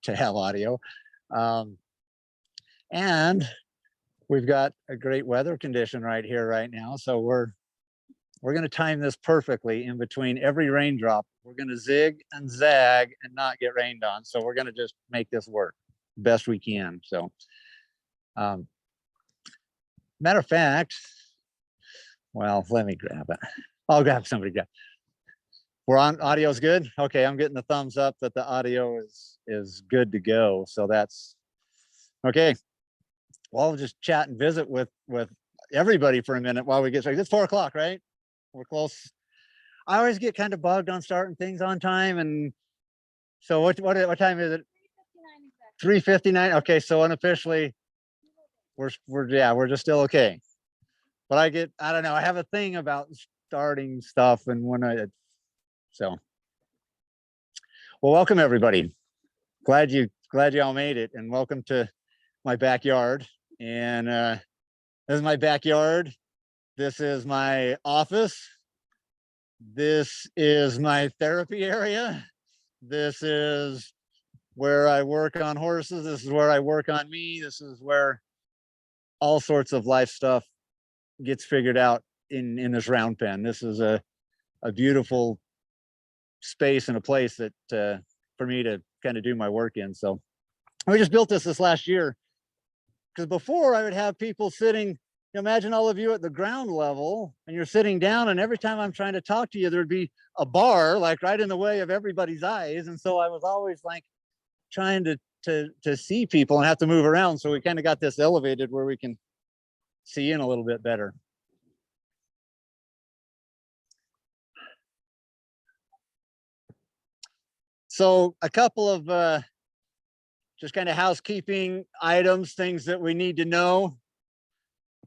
to have audio. And we've got a great weather condition right here right now. So we're going to time this perfectly. In between every raindrop, we're going to zig and zag and not get rained on. So we're going to just make this work best we can. So matter of fact, well, let me grab it. I'll grab somebody. We're on. Audio's good. Okay, I'm getting the thumbs up that the audio is good to go. So that's okay. Well, I'll just chat and visit with everybody for a minute while we get started. It's 4 o'clock, right? We're close. I always get kind of bugged on starting things on time, and so what time is it? 3:59. Okay, so unofficially, we're just still okay. But I don't know. I have a thing about starting stuff, and well, welcome everybody. Glad you all made it, and welcome to my backyard. And this is my backyard. This is my office. This is my therapy area. This is where I work on horses. This is where I work on me. This is where all sorts of life stuff gets figured out in this round pen. This is a beautiful space and a place that for me to kind of do my work in. So we just built this last year, because before I would have people sitting, imagine all of you at the ground level, and you're sitting down, and every time I'm trying to talk to you, there'd be a bar like right in the way of everybody's eyes. And so I was always like trying to see people and have to move around. So we kind of got this elevated where we can see in a little bit better. So a couple of just kind of housekeeping items, things that we need to know.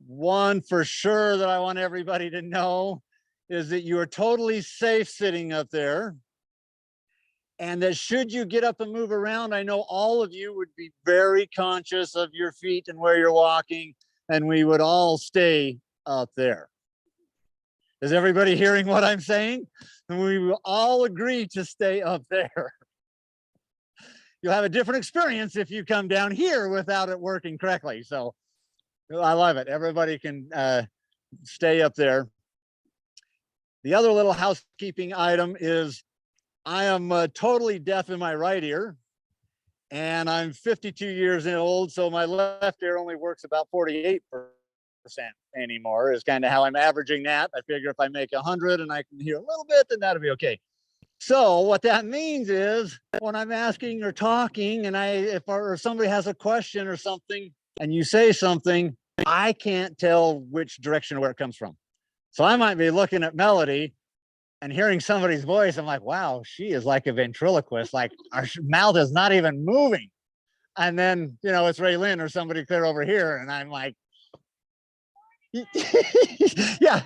One for sure that I want everybody to know is that you are totally safe sitting up there, and that should you get up and move around, I know all of you would be very conscious of your feet and where you're walking, and we would all stay up there. Is everybody hearing what I'm saying? And we will all agree to stay up there. You'll have a different experience if you come down here without it working correctly. So I love it. Everybody can stay up there. The other little housekeeping item is I am totally deaf in my right ear, and I'm 52 years old. So my left ear only works about 48% anymore, is kind of how I'm averaging that. I figure if I make 100 and I can hear a little bit, then that'll be okay. So what that means is when I'm asking or talking, and if somebody has a question or something, and you say something, I can't tell which direction or where it comes from. So I might be looking at Melody and hearing somebody's voice. I'm like, wow, she is like a ventriloquist. Like our mouth is not even moving. And then, it's Raylyn or somebody clear over here. And I'm like, yeah.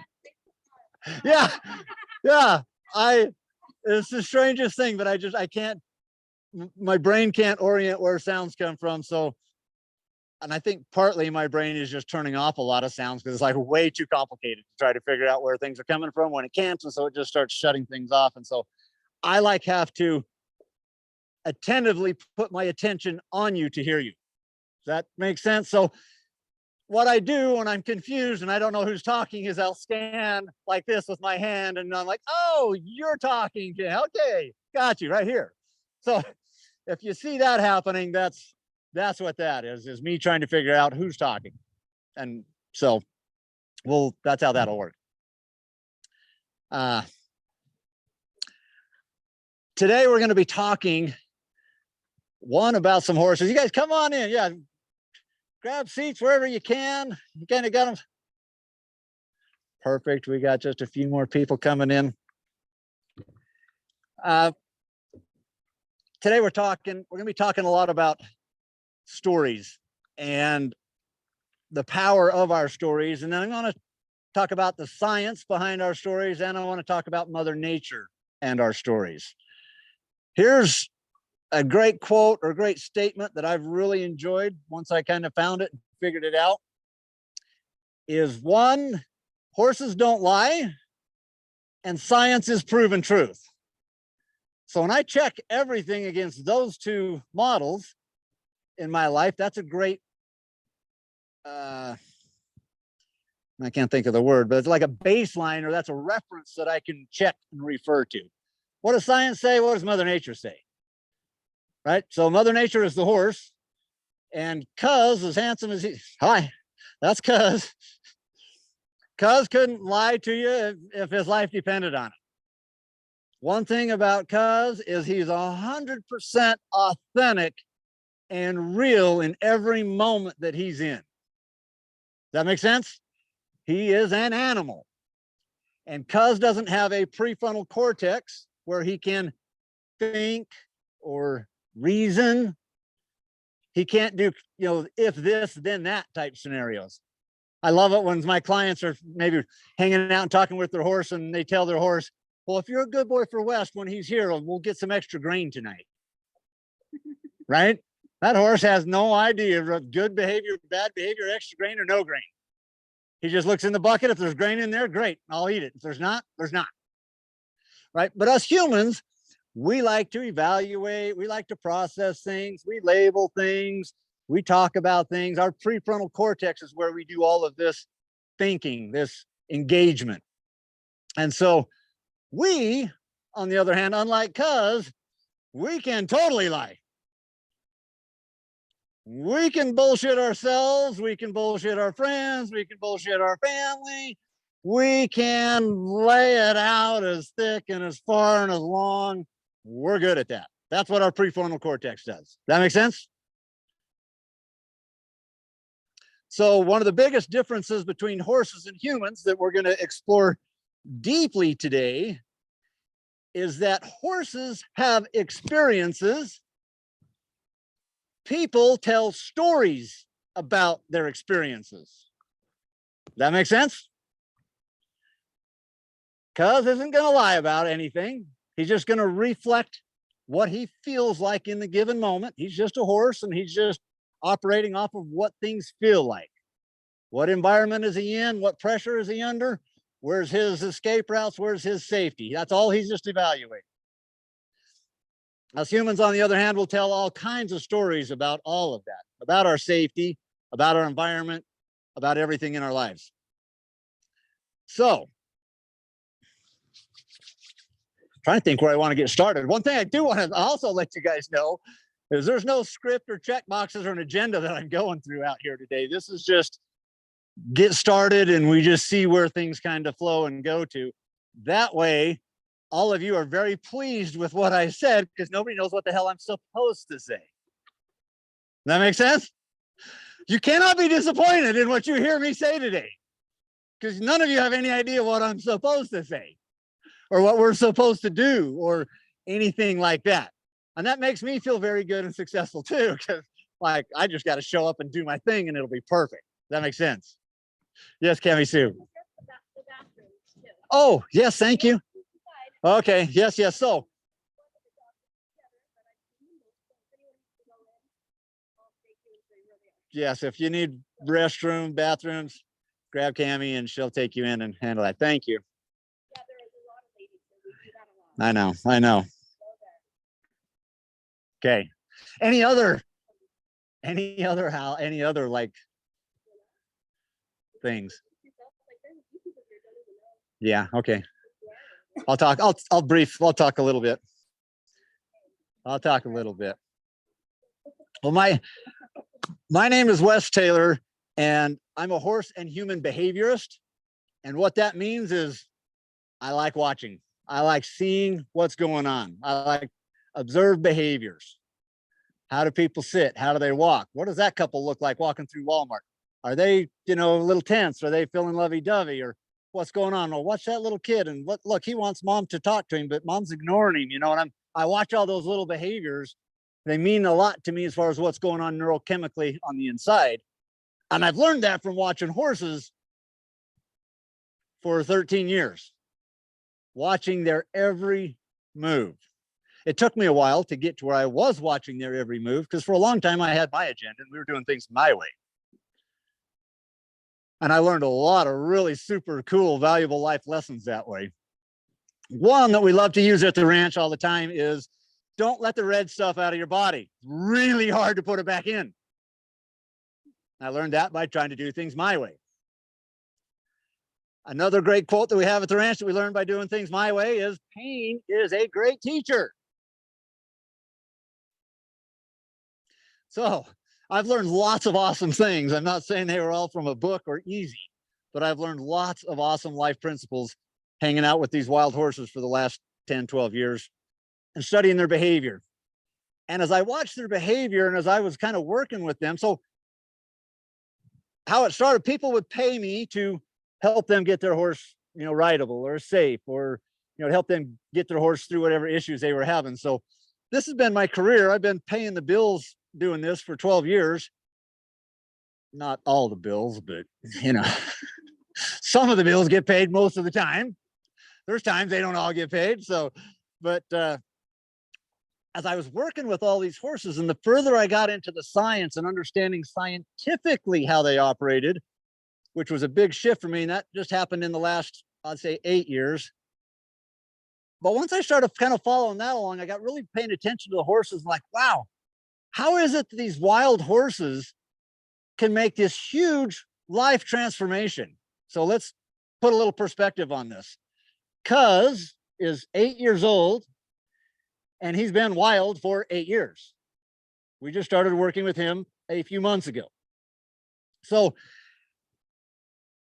It's the strangest thing, but I can't, my brain can't orient where sounds come from. So, and I think partly my brain is just turning off a lot of sounds because it's like way too complicated to try to figure out where things are coming from when it can't. And so it just starts shutting things off. And so I have to attentively put my attention on you to hear you. Does that make sense? So what I do when I'm confused and I don't know who's talking is I'll stand like this with my hand, and I'm like, oh, you're talking. Okay, got you right here. So if you see that happening, that's what that is me trying to figure out who's talking. And so, that's how that'll work. Today we're going to be talking about some horses. You guys come on in. Yeah. Grab seats wherever you can. You kind of got them. Perfect. We got just a few more people coming in. Today we're going to be talking a lot about stories and the power of our stories. And then I'm going to talk about the science behind our stories. And I want to talk about Mother Nature and our stories. Here's a great quote or great statement that I've really enjoyed once I kind of found it and figured it out is one, horses don't lie, and science is proven truth. So when I check everything against those two models in my life, that's a great, I can't think of the word, but it's like a baseline, or that's a reference that I can check and refer to. What does science say? What does Mother Nature say? Right? So Mother Nature is the horse, and Cuz, as handsome as he, hi, that's Cuz. Cuz couldn't lie to you if his life depended on it. One thing about Cuz is he's 100% authentic and real in every moment that he's in. Does that make sense? He is an animal. And Cuz doesn't have a prefrontal cortex where he can think or reason. He can't do, if this, then that type scenarios. I love it when my clients are maybe hanging out and talking with their horse, and they tell their horse, well, if you're a good boy for West, when he's here, we'll get some extra grain tonight. Right? That horse has no idea of good behavior, bad behavior, extra grain, or no grain. He just looks in the bucket. If there's grain in there, great, I'll eat it. If there's not, there's not. Right? But us humans, we like to evaluate, we like to process things, we label things, we talk about things. Our prefrontal cortex is where we do all of this thinking, this engagement. And so we, on the other hand, unlike Cuz, we can totally lie. We can bullshit ourselves, we can bullshit our friends, we can bullshit our family, we can lay it out as thick and as far and as long. We're good at that. That's what our prefrontal cortex does. That make sense? So one of the biggest differences between horses and humans that we're going to explore deeply today is that horses have experiences. People tell stories about their experiences. That make sense? Cuz isn't going to lie about anything. He's just going to reflect what he feels like in the given moment. He's just a horse, and he's just operating off of what things feel like. What environment is he in? What pressure is he under? Where's his escape routes? Where's his safety? That's all he's just evaluating. Us humans, on the other hand, will tell all kinds of stories about all of that, about our safety, about our environment, about everything in our lives. So, trying to think where I want to get started. One thing I do want to also let you guys know is there's no script or check boxes or an agenda that I'm going through out here today. This is just get started, and we just see where things kind of flow and go to. That way, all of you are very pleased with what I said, because nobody knows what the hell I'm supposed to say. That makes sense? You cannot be disappointed in what you hear me say today, because none of you have any idea what I'm supposed to say or what we're supposed to do or anything like that. And that makes me feel very good and successful too, because like I just got to show up and do my thing and it'll be perfect. Does that make sense? Yes, Cami Sue. Oh, yes, thank you. Okay, yes, yes. So yes, if you need restroom, bathrooms, grab Cami and she'll take you in and handle that. Thank you. I know. Okay. Any other like things? Yeah, okay. I'll talk a little bit. Well, my name is Wes Taylor, and I'm a horse and human behaviorist. And what that means is I like watching. I like seeing what's going on. I like observe behaviors. How do people sit? How do they walk? What does that couple look like walking through Walmart? Are they, a little tense? Are they feeling lovey-dovey? Or what's going on? Or watch that little kid and look, he wants mom to talk to him, but mom's ignoring him, and I watch all those little behaviors. They mean a lot to me as far as what's going on neurochemically on the inside. And I've learned that from watching horses for 13 years, watching their every move. It took me a while to get to where I was watching their every move, because for a long time I had my agenda and we were doing things my way. And I learned a lot of really super cool, valuable life lessons that way. One that we love to use at the ranch all the time is don't let the red stuff out of your body. Really hard to put it back in. I learned that by trying to do things my way. Another great quote that we have at the ranch that we learned by doing things my way is pain is a great teacher. So I've learned lots of awesome things. I'm not saying they were all from a book or easy, but I've learned lots of awesome life principles hanging out with these wild horses for the last 10, 12 years and studying their behavior. And as I watched their behavior and as I was kind of working with them, so how it started, people would pay me to help them get their horse, rideable or safe, or, help them get their horse through whatever issues they were having. So this has been my career. I've been paying the bills doing this for 12 years. Not all the bills, but, some of the bills get paid most of the time. There's times they don't all get paid. So, but as I was working with all these horses, and the further I got into the science and understanding scientifically how they operated, which was a big shift for me, and that just happened in the last, I'd say, 8 years. But once I started kind of following that along, I got really paying attention to the horses, like, wow, how is it that these wild horses can make this huge life transformation? So let's put a little perspective on this. Cuz is 8 years old, and he's been wild for 8 years. We just started working with him a few months ago. So,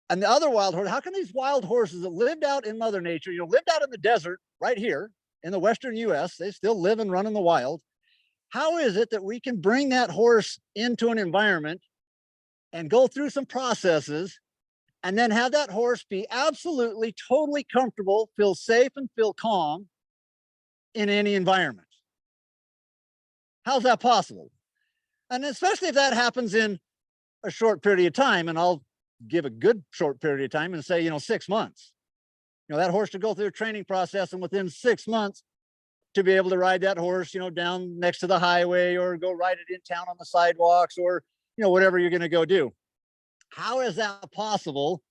and the other wild horse, how can these wild horses that lived out in Mother Nature, lived out in the desert right here in the Western US, they still live and run in the wild. How is it that we can bring that horse into an environment and go through some processes and then have that horse be absolutely, totally comfortable, feel safe and feel calm in any environment? How's that possible? And especially if that happens in a short period of time, and I'll give a good short period of time and say, 6 months. That horse to go through a training process, and within 6 months to be able to ride that horse, down next to the highway, or go ride it in town on the sidewalks, or, whatever you're going to go do. How is that possible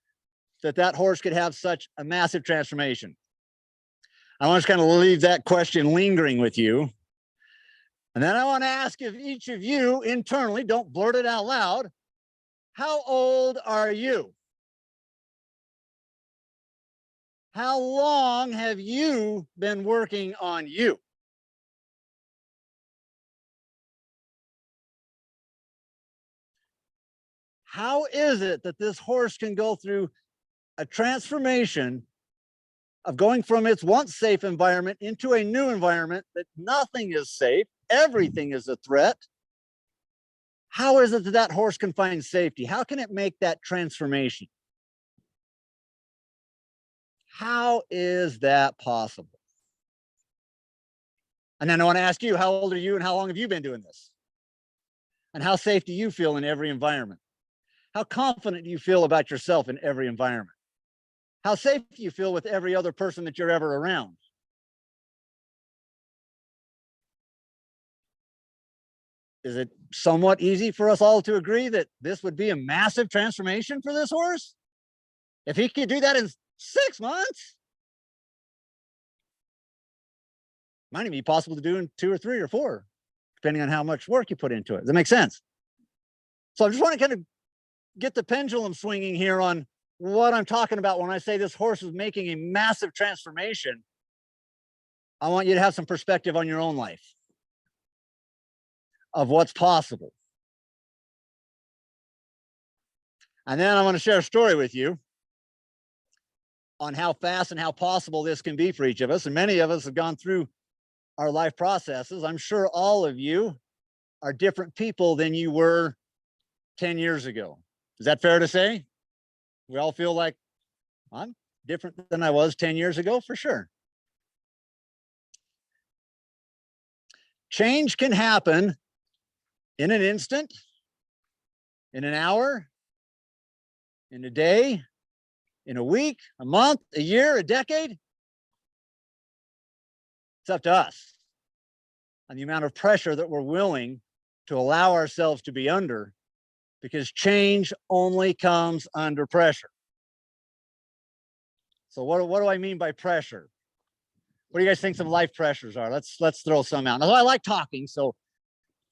that that horse could have such a massive transformation? I want to kind of leave that question lingering with you. And then I want to ask if each of you internally, don't blurt it out loud, how old are you? How long have you been working on you? How is it that this horse can go through a transformation of going from its once safe environment into a new environment that nothing is safe, everything is a threat? How is it that that horse can find safety? How can it make that transformation? How is that possible? And then I want to ask you, how old are you and how long have you been doing this? And how safe do you feel in every environment? How confident do you feel about yourself in every environment? How safe do you feel with every other person that you're ever around? Is it somewhat easy for us all to agree that this would be a massive transformation for this horse? If he could do that in 6 months, might even be possible to do in 2 or 3 or 4, depending on how much work you put into it. Does that make sense? So I just want to kind of get the pendulum swinging here on what I'm talking about when I say this horse is making a massive transformation. I want you to have some perspective on your own life of what's possible. And then I want to share a story with you on how fast and how possible this can be for each of us. And many of us have gone through our life processes. I'm sure all of you are different people than you were 10 years ago. Is that fair to say? We all feel like I'm different than I was 10 years ago, for sure. Change can happen in an instant, in an hour, in a day, in a week, a month, a year, a decade. It's up to us and the amount of pressure that we're willing to allow ourselves to be under, because change only comes under pressure. So what do I mean by pressure? What do you guys think some life pressures are? Let's throw some out. Now, I like talking, so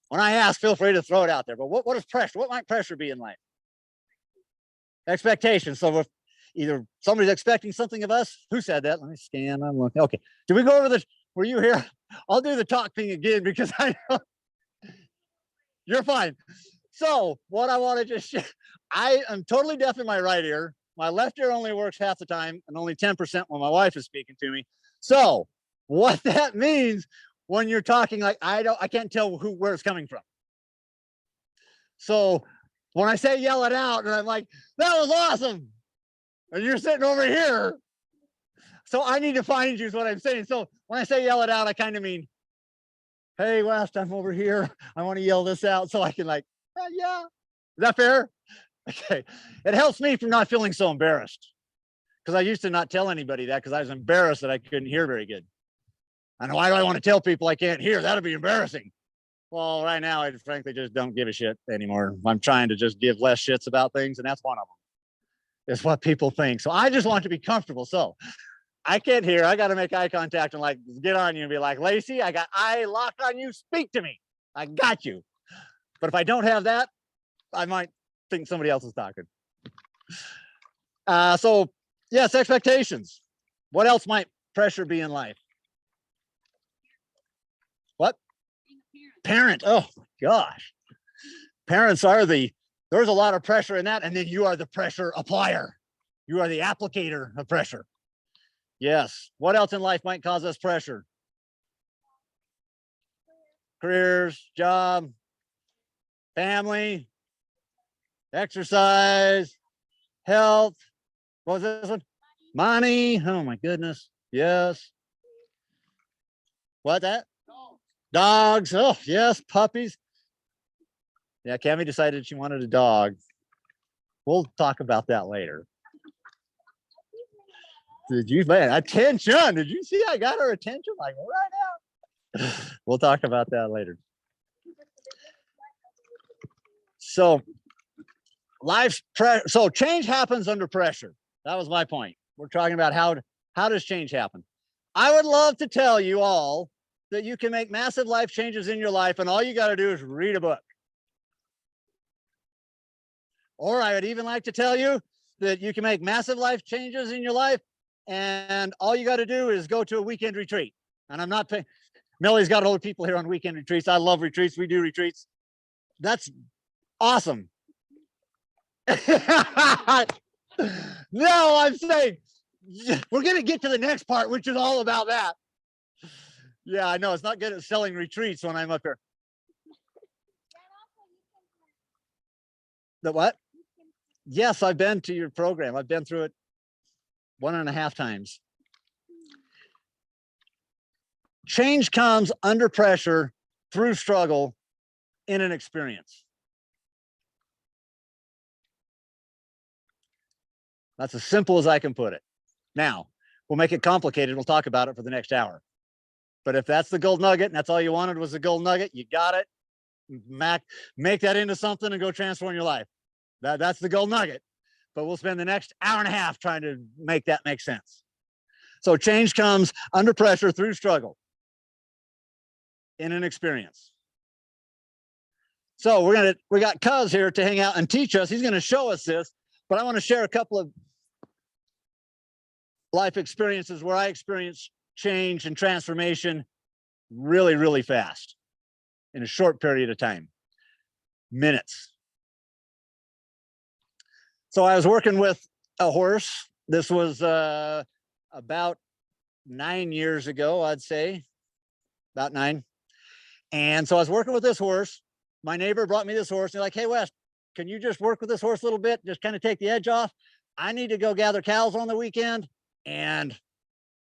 when I ask, feel free to throw it out there. But what is pressure? What might pressure be in life? Expectation. So if either somebody's expecting something of us, who said that? Let me scan. I'm looking. Okay. Did we go over this? Were you here? I'll do the talk thing again because I know you're fine. So what I want to just share, I am totally deaf in my right ear. My left ear only works half the time and only 10% when my wife is speaking to me. So what that means when you're talking, like I can't tell where it's coming from. So when I say yell it out and I'm like, that was awesome. And you're sitting over here. So I need to find you is what I'm saying. So when I say yell it out, I kind of mean, hey, West, I'm over here. I want to yell this out so I can like, yeah. Is that fair? Okay. It helps me from not feeling so embarrassed. Because I used to not tell anybody that because I was embarrassed that I couldn't hear very good. And why do I want to tell people I can't hear? That'd be embarrassing. Well, right now, I frankly just don't give a shit anymore. I'm trying to just give less shits about things, and that's one of them. It's what people think. So I just want to be comfortable. So I can't hear. I got to make eye contact and like get on you and be like, Lacey, I got eye locked on you. Speak to me. I got you. But if I don't have that, I might think somebody else is talking. So yes, expectations. What else might pressure be in life? What? Parent. Oh my gosh. Parents are there's a lot of pressure in that. And then you are the pressure applier. You are the applicator of pressure. Yes. What else in life might cause us pressure? Careers, job, family, exercise, health. What was this one? Money. Oh my goodness. Yes. What that? Dogs. Oh, yes. Puppies. Yeah, Cami decided she wanted a dog. We'll talk about that later. Did you, man, attention? Did you see I got her attention? Like right now. We'll talk about that later. So life's pressure. So change happens under pressure. That was my point. We're talking about how does change happen? I would love to tell you all that you can make massive life changes in your life and all you got to do is read a book. Or I would even like to tell you that you can make massive life changes in your life and all you got to do is go to a weekend retreat. And I'm not paying. Millie's got older people here on weekend retreats. I love retreats. We do retreats. That's awesome. No, I'm saying we're going to get to the next part, which is all about that. Yeah, I know. It's not good at selling retreats when I'm up here. The what? Yes, I've been to your program. I've been through it 1.5 times. Change comes under pressure, through struggle, in an experience. That's as simple as I can put it. Now, we'll make it complicated. We'll talk about it for the next hour. But if that's the gold nugget and that's all you wanted was the gold nugget, you got it. Make that into something and go transform your life. That's the gold nugget. But we'll spend the next 1.5 hours trying to make that make sense. So change comes under pressure, through struggle, in an experience. So we got Cuz here to hang out and teach us. He's going to show us this, but I want to share a couple of life experiences where I experienced change and transformation really, really fast in a short period of time, minutes. So I was working with a horse. This was about 9 years ago, I'd say, about 9. And so I was working with this horse. My neighbor brought me this horse. They're like, hey, Wes, can you just work with this horse a little bit? Just kind of take the edge off. I need to go gather cows on the weekend. And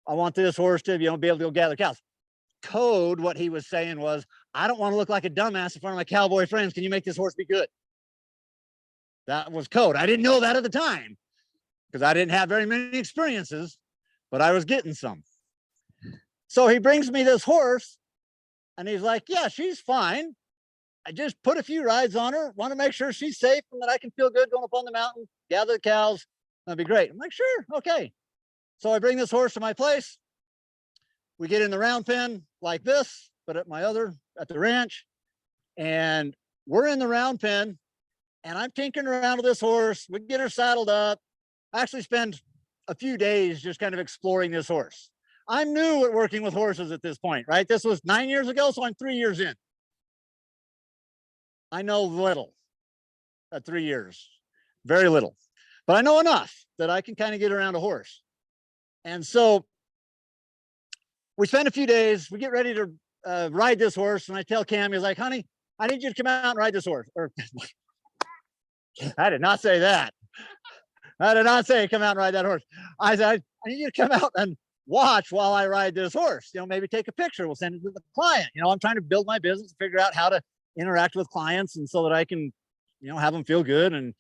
I want this horse to, be able to go gather cows. Code, what he was saying was, I don't want to look like a dumbass in front of my cowboy friends. Can you make this horse be good? That was code. I didn't know that at the time because I didn't have very many experiences, but I was getting some. So he brings me this horse and he's like, yeah, she's fine. I just put a few rides on her, want to make sure she's safe and that I can feel good going up on the mountain, gather the cows. That'd be great. I'm like, sure, okay. So I bring this horse to my place. We get in the round pen like this, but at the ranch, and we're in the round pen, and I'm tinkering around with this horse. We get her saddled up. I actually spend a few days just kind of exploring this horse. I'm new at working with horses at this point, right? This was 9 years ago, so I'm 3 years in. I know little at 3 years, very little, but I know enough that I can kind of get around a horse. And so we spend a few days, we get ready to ride this horse. And I tell Cam, he's like, honey, I need you to come out and ride this horse. Or I did not say that. I did not say come out and ride that horse. I said, I need you to come out and watch while I ride this horse. You know, maybe take a picture. We'll send it to the client. You know, I'm trying to build my business, figure out how to interact with clients, and so that I can, you know, have them feel good. And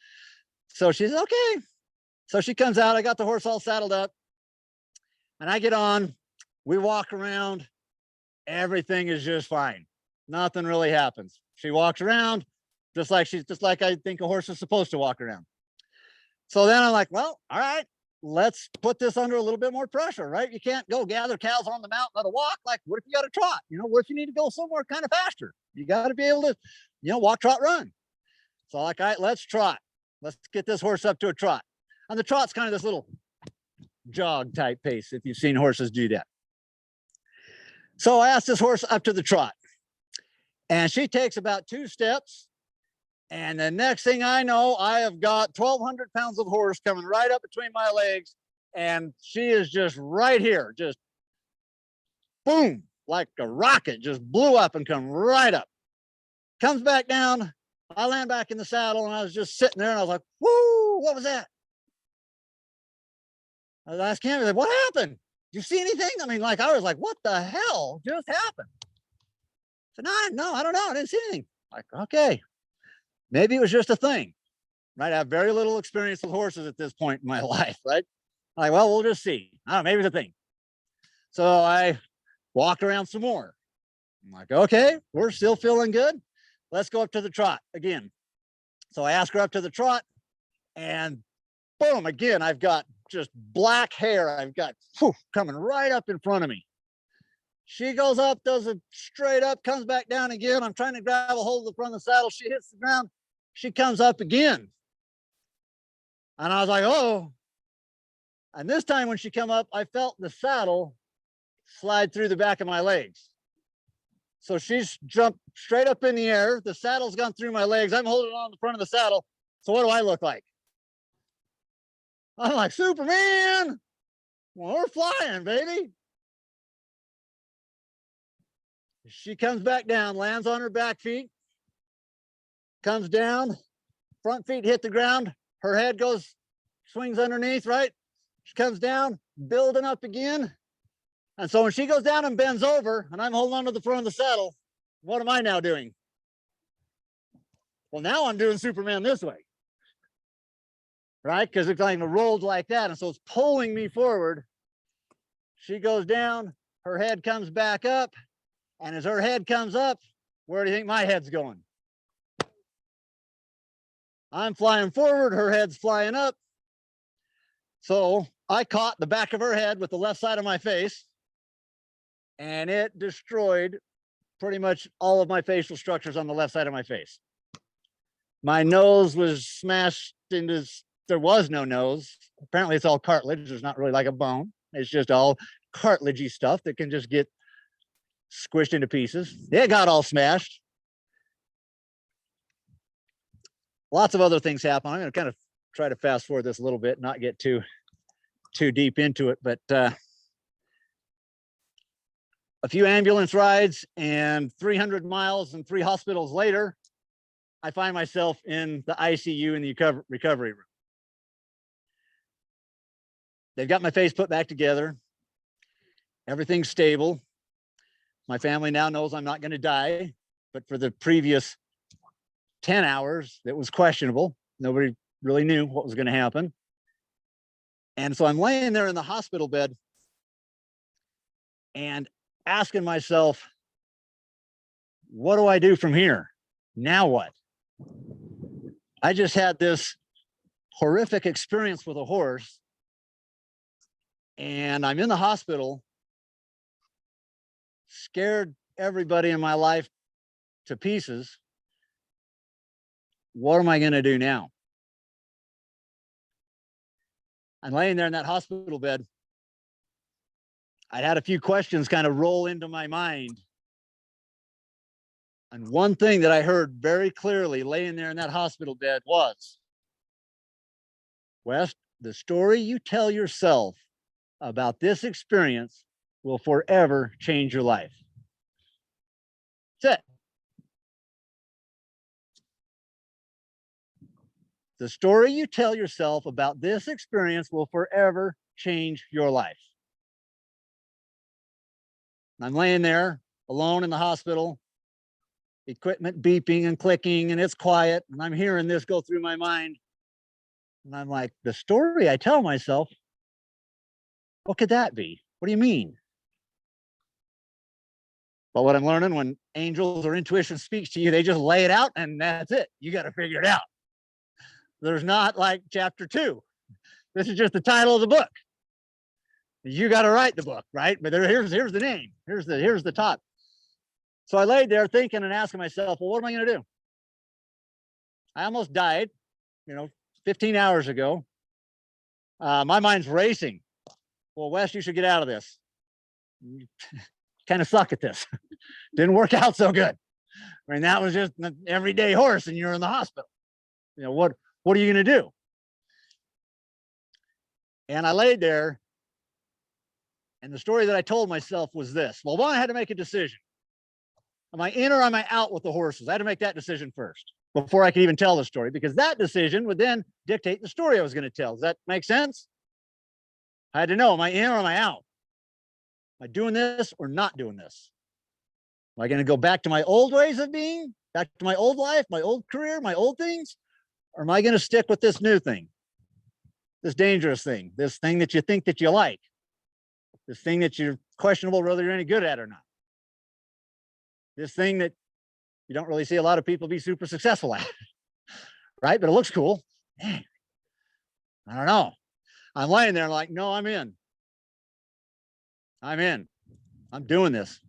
so she says, okay. So she comes out. I got the horse all saddled up, and I get on. We walk around. Everything is just fine. Nothing really happens. She walks around just like I think a horse is supposed to walk around. So then I'm like, well, all right, let's put this under a little bit more pressure, right? You can't go gather cows on the mountain, let her walk. Like, what if you got to trot? You know, what if you need to go somewhere kind of faster? You got to be able to, you know, walk, trot, run. So like, all right, let's trot. Let's get this horse up to a trot. And the trot's kind of this little jog type pace, if you've seen horses do that. So I asked this horse up to the trot, and she takes about 2 steps. And the next thing I know, I have got 1,200 pounds of horse coming right up between my legs. And she is just right here, just boom, like a rocket, just blew up and come right up. Comes back down. I land back in the saddle, and I was just sitting there, and I was like, whoo, what was that? I was asking him, like, what happened? Did you see anything? I mean, like, I was like, what the hell just happened? I said, no, I don't know. I didn't see anything. Like, okay. Maybe it was just a thing, right? I have very little experience with horses at this point in my life, right? I'm like, well, we'll just see. I don't know, maybe it's a thing. So I walked around some more. I'm like, okay, we're still feeling good. Let's go up to the trot again. So I asked her up to the trot, and boom, again, I've got just black hair. I've got coming right up in front of me. She goes up, does a straight up, comes back down again. I'm trying to grab a hold of the front of the saddle. She hits the ground. She comes up again. And I was like, oh. And this time when she come up, I felt the saddle slide through the back of my legs. So she's jumped straight up in the air. The saddle's gone through my legs. I'm holding on the front of the saddle. So what do I look like? I'm like, Superman. Well, we're flying, baby. She comes back down, lands on her back feet, comes down, front feet hit the ground, her head goes, swings underneath, right? She comes down, building up again. And so when she goes down and bends over, and I'm holding on to the front of the saddle, what am I now doing? Well, now I'm doing Superman this way, right? Because it's kind of rolled like that. And so it's pulling me forward. She goes down, her head comes back up. And as her head comes up, where do you think my head's going? I'm flying forward, her head's flying up. So I caught the back of her head with the left side of my face, and it destroyed pretty much all of my facial structures on the left side of my face. My nose was smashed into, there was no nose. Apparently it's all cartilage. There's not really like a bone. It's just all cartilagey stuff that can just get squished into pieces. It got all smashed. Lots of other things happen. I'm going to kind of try to fast forward this a little bit, not get too deep into it, but a few ambulance rides and 300 miles and 3 hospitals later, I find myself in the ICU in the recovery room. They've got my face put back together. Everything's stable. My family now knows I'm not going to die, but for the previous 10 hours, it was questionable. Nobody really knew what was going to happen. And so I'm laying there in the hospital bed and asking myself, what do I do from here? Now what? I just had this horrific experience with a horse, and I'm in the hospital. scared everybody in my life to pieces. What am I going to do now? I'm laying there in that hospital bed. I'd had a few questions kind of roll into my mind. And one thing that I heard very clearly laying there in that hospital bed was, Wes, the story you tell yourself about this experience will forever change your life. That's it. The story you tell yourself about this experience will forever change your life. I'm laying there alone in the hospital, equipment beeping and clicking, and it's quiet. And I'm hearing this go through my mind. And I'm like, the story I tell myself, what could that be? What do you mean? But what I'm learning, when angels or intuition speaks to you, they just lay it out and that's it. You got to figure it out. There's not like chapter 2. This is just the title of the book. You got to write the book, right? But here's the name. Here's the top. So I laid there thinking and asking myself, well, what am I going to do? I almost died, 15 hours ago. My mind's racing. Well, Wes, you should get out of this. You kind of suck at this. Didn't work out so good. I mean, that was just an everyday horse and you're in the hospital. What are you going to do? And I laid there. And the story that I told myself was this. Well, one, I had to make a decision. Am I in or am I out with the horses? I had to make that decision first before I could even tell the story, because that decision would then dictate the story I was going to tell. Does that make sense? I had to know, am I in or am I out? Am I doing this or not doing this? Am I going to go back to my old ways of being, back to my old life, my old career, my old things? Or am I going to stick with this new thing, this dangerous thing, this thing that you think that you like, this thing that you're questionable whether you're any good at or not, this thing that you don't really see a lot of people be super successful at, right? But it looks cool. Man, I don't know. I'm laying there like, no, I'm in. I'm doing this.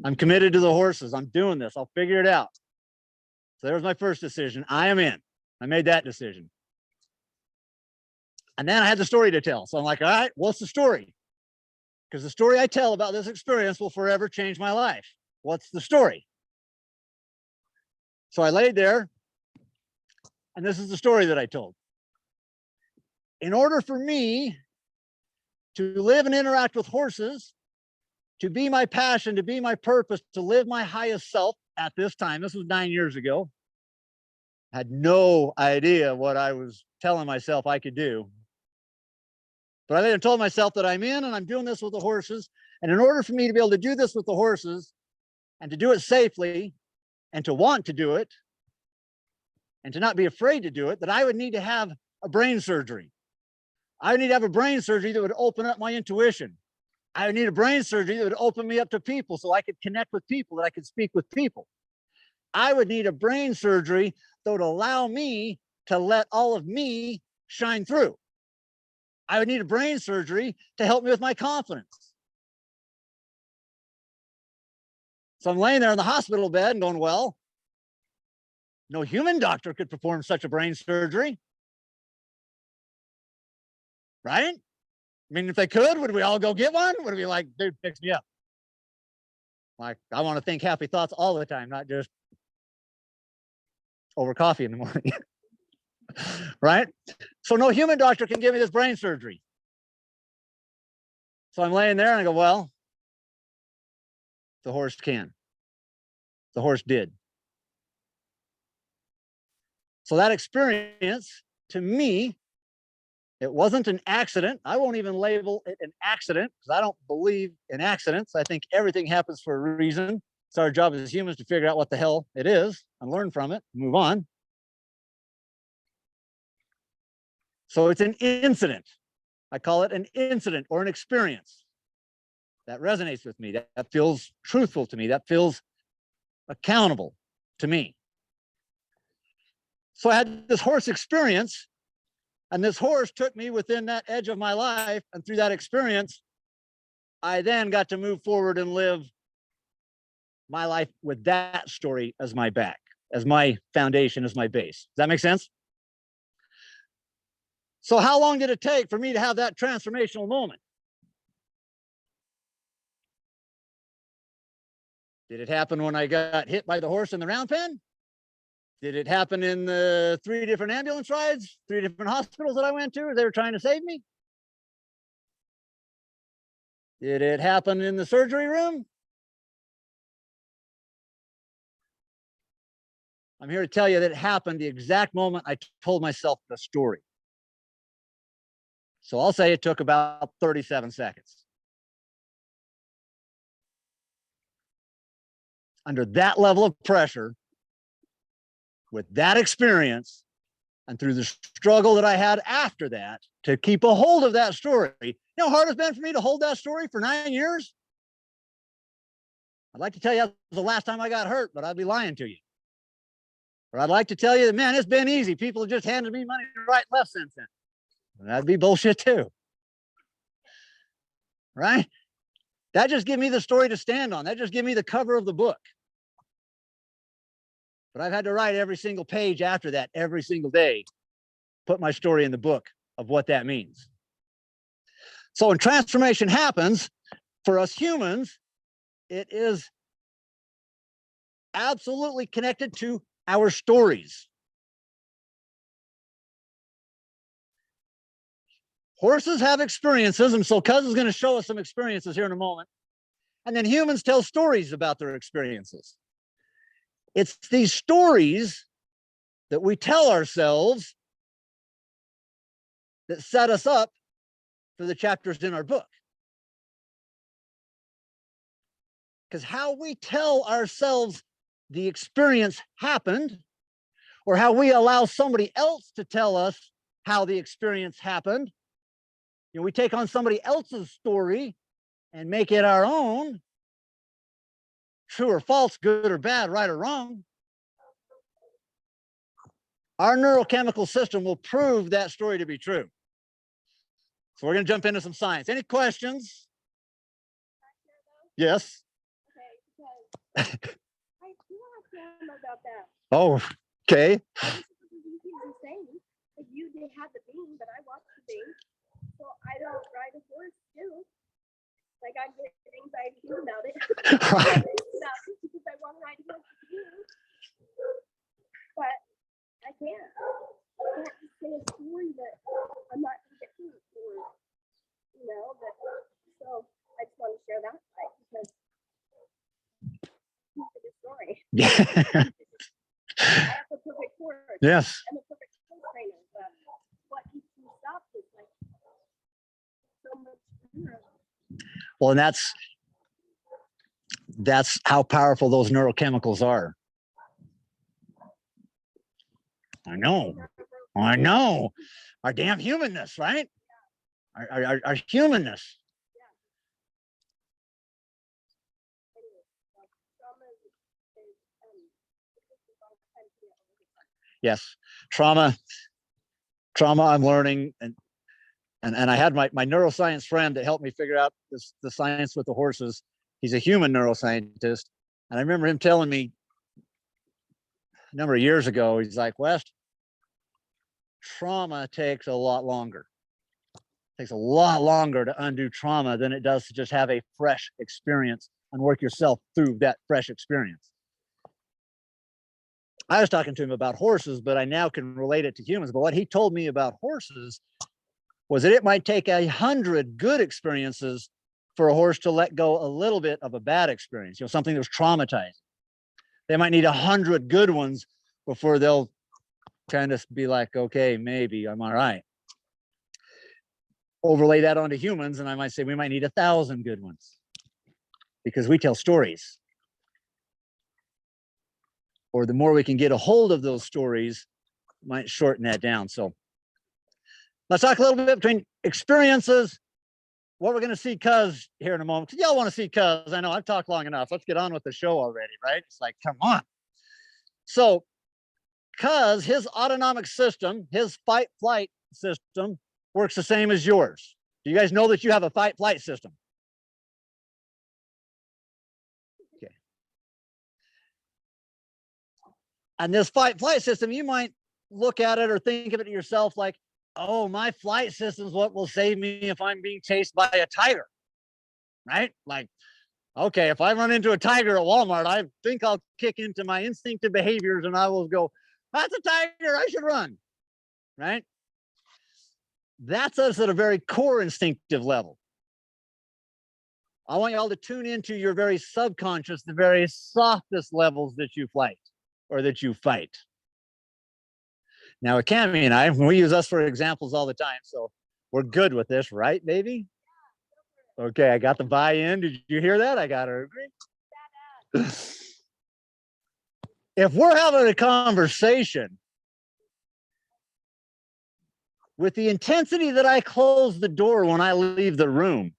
I'm committed to the horses. I'm doing this. I'll figure it out. So there's my first decision. I am in. I made that decision. And then I had the story to tell. So I'm like, all right, what's the story? Because the story I tell about this experience will forever change my life. What's the story? So I laid there, and this is the story that I told. In order for me to live and interact with horses, to be my passion, to be my purpose, to live my highest self at this time, this was 9 years ago, I had no idea what I was telling myself I could do. But I later told myself that I'm in and I'm doing this with the horses. And in order for me to be able to do this with the horses and to do it safely and to want to do it and to not be afraid to do it, that I would need to have a brain surgery. I would need to have a brain surgery that would open up my intuition. I would need a brain surgery that would open me up to people so I could connect with people, that I could speak with people. I would need a brain surgery that would allow me to let all of me shine through. I would need a brain surgery to help me with my confidence. So I'm laying there in the hospital bed and going, well, no human doctor could perform such a brain surgery. Right? I mean, if they could, would we all go get one? Would we be like, dude, fix me up? Like, I want to think happy thoughts all the time, not just over coffee in the morning. Right? So no human doctor can give me this brain surgery. So I'm laying there and I go, well, the horse can. The horse did. So that experience, to me, it wasn't an accident. I won't even label it an accident because I don't believe in accidents. I think everything happens for a reason. It's our job as humans to figure out what the hell it is and learn from it, move on. So it's an incident. I call it an incident or an experience that resonates with me, that feels truthful to me, that feels accountable to me. So I had this horse experience, and this horse took me within that edge of my life. And through that experience, I then got to move forward and live my life with that story as my back, as my foundation, as my base. Does that make sense? So how long did it take for me to have that transformational moment? Did it happen when I got hit by the horse in the round pen? Did it happen in the 3 different ambulance rides, 3 different hospitals that I went to? They were trying to save me? Did it happen in the surgery room? I'm here to tell you that it happened the exact moment I told myself the story. So I'll say it took about 37 seconds. Under that level of pressure, with that experience, and through the struggle that I had after that to keep a hold of that story, you know how hard it's been for me to hold that story for 9 years? I'd like to tell you that was the last time I got hurt, but I'd be lying to you. Or I'd like to tell you that, man, it's been easy. People have just handed me money right and left since then. And that'd be bullshit too. Right? That just give me the story to stand on. That just give me the cover of the book. But I've had to write every single page after that, every single day, put my story in the book of what that means. So when transformation happens, for us humans, it is absolutely connected to our stories. Horses have experiences, and so Cuz is going to show us some experiences here in a moment. And then humans tell stories about their experiences. It's these stories that we tell ourselves that set us up for the chapters in our book. Because how we tell ourselves the experience happened, or how we allow somebody else to tell us how the experience happened, you know, we take on somebody else's story and make it our own, true or false, good or bad, right or wrong. Our neurochemical system will prove that story to be true. So we're going to jump into some science. Any questions? Yes. Okay, because I do have to know about that. Oh, okay. Like you did have the bean, but I watched the bean, so I don't ride a horse too. Like I get anxiety thinking about it. Right. Because I want to ride a horse too, but I can't. I can't just say a story that I'm not going to get through, or you know. But so I just want to share that because it's a good story. Yeah. I have the perfect horse. Yes. I'm a perfect horse trainer, but what keeps me stopped is like so much fear. Well, and that's how powerful those neurochemicals are. I know. Our damn humanness, right? Our humanness. Yes, trauma. I'm learning, and I had my neuroscience friend that helped me figure out the science with the horses. He's a human neuroscientist, and I remember him telling me a number of years ago. He's like, West, trauma takes a lot longer. It takes a lot longer to undo trauma than it does to just have a fresh experience and work yourself through that fresh experience. I was talking to him about horses, but I now can relate it to humans. But what he told me about horses was that it might take 100 good experiences for a horse to let go a little bit of a bad experience, you know, something that was traumatizing. They might need 100 good ones before they'll kind of be like, okay, maybe I'm all right. Overlay that onto humans, and I might say we might need 1,000 good ones because we tell stories. Or the more we can get a hold of those stories, might shorten that down. So let's talk a little bit between experiences, what we're going to see Cuz here in a moment. Y'all want to see Cuz. I know I've talked long enough. Let's get on with the show already, right? It's like, come on. So Cuz, his autonomic system, his fight-flight system works the same as yours. Do you guys know that you have a fight-flight system? Okay. And this fight flight system, you might look at it or think of it to yourself like, oh, my flight system is what will save me if I'm being chased by a tiger, right? Like, okay, if I run into a tiger at Walmart, I think I'll kick into my instinctive behaviors and I will go, that's a tiger, I should run, right? That's us at a very core instinctive level. I want y'all to tune into your very subconscious, the very softest levels that you fight or that you fight. Now, with Cammie and I, we use us for examples all the time, so we're good with this, right, baby? Okay, I got the buy-in. Did you hear that? I got her agree. If we're having a conversation with the intensity that I close the door when I leave the room,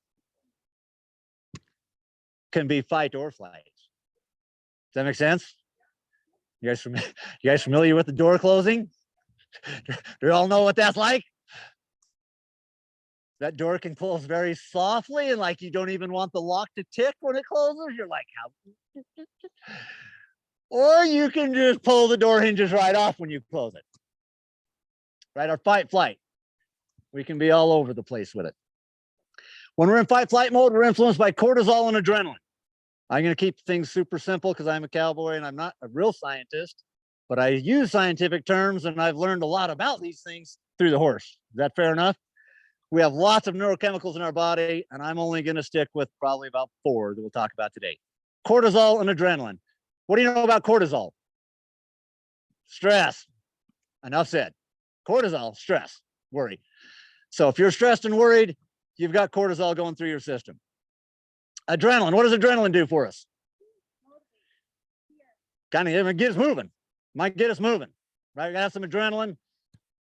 can be fight or flight. Does that make sense? You guys familiar with the door closing? Do you all know what that's like? That door can close very softly and like you don't even want the lock to tick when it closes. You're like, how? Or you can just pull the door hinges right off when you close it. Right? Our fight flight. We can be all over the place with it. When we're in fight flight mode, we're influenced by cortisol and adrenaline. I'm going to keep things super simple because I'm a cowboy and I'm not a real scientist, but I use scientific terms and I've learned a lot about these things through the horse. Is that fair enough? We have lots of neurochemicals in our body, and I'm only going to stick with probably about 4 that we'll talk about today. Cortisol and adrenaline. What do you know about cortisol? Stress. Enough said. Cortisol, stress, worry. So if you're stressed and worried, you've got cortisol going through your system. Adrenaline. What does adrenaline do for us? Kind of get us moving. Might get us moving, right? We got to have some adrenaline,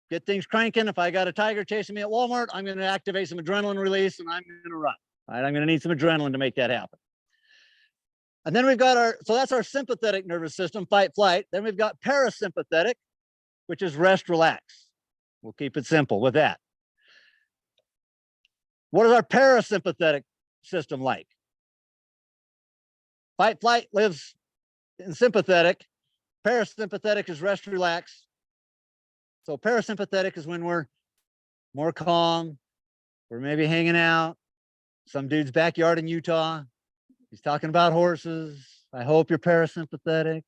get things cranking. If I got a tiger chasing me at Walmart, I'm going to activate some adrenaline release and I'm going to run. Right? I'm going to need some adrenaline to make that happen. And then we've got so that's our sympathetic nervous system, fight, flight. Then we've got parasympathetic, which is rest, relax. We'll keep it simple with that. What is our parasympathetic system like? Fight, flight lives in sympathetic. Parasympathetic is rest, relax. So parasympathetic is when we're more calm. We're maybe hanging out. Some dude's backyard in Utah. He's talking about horses. I hope you're parasympathetic.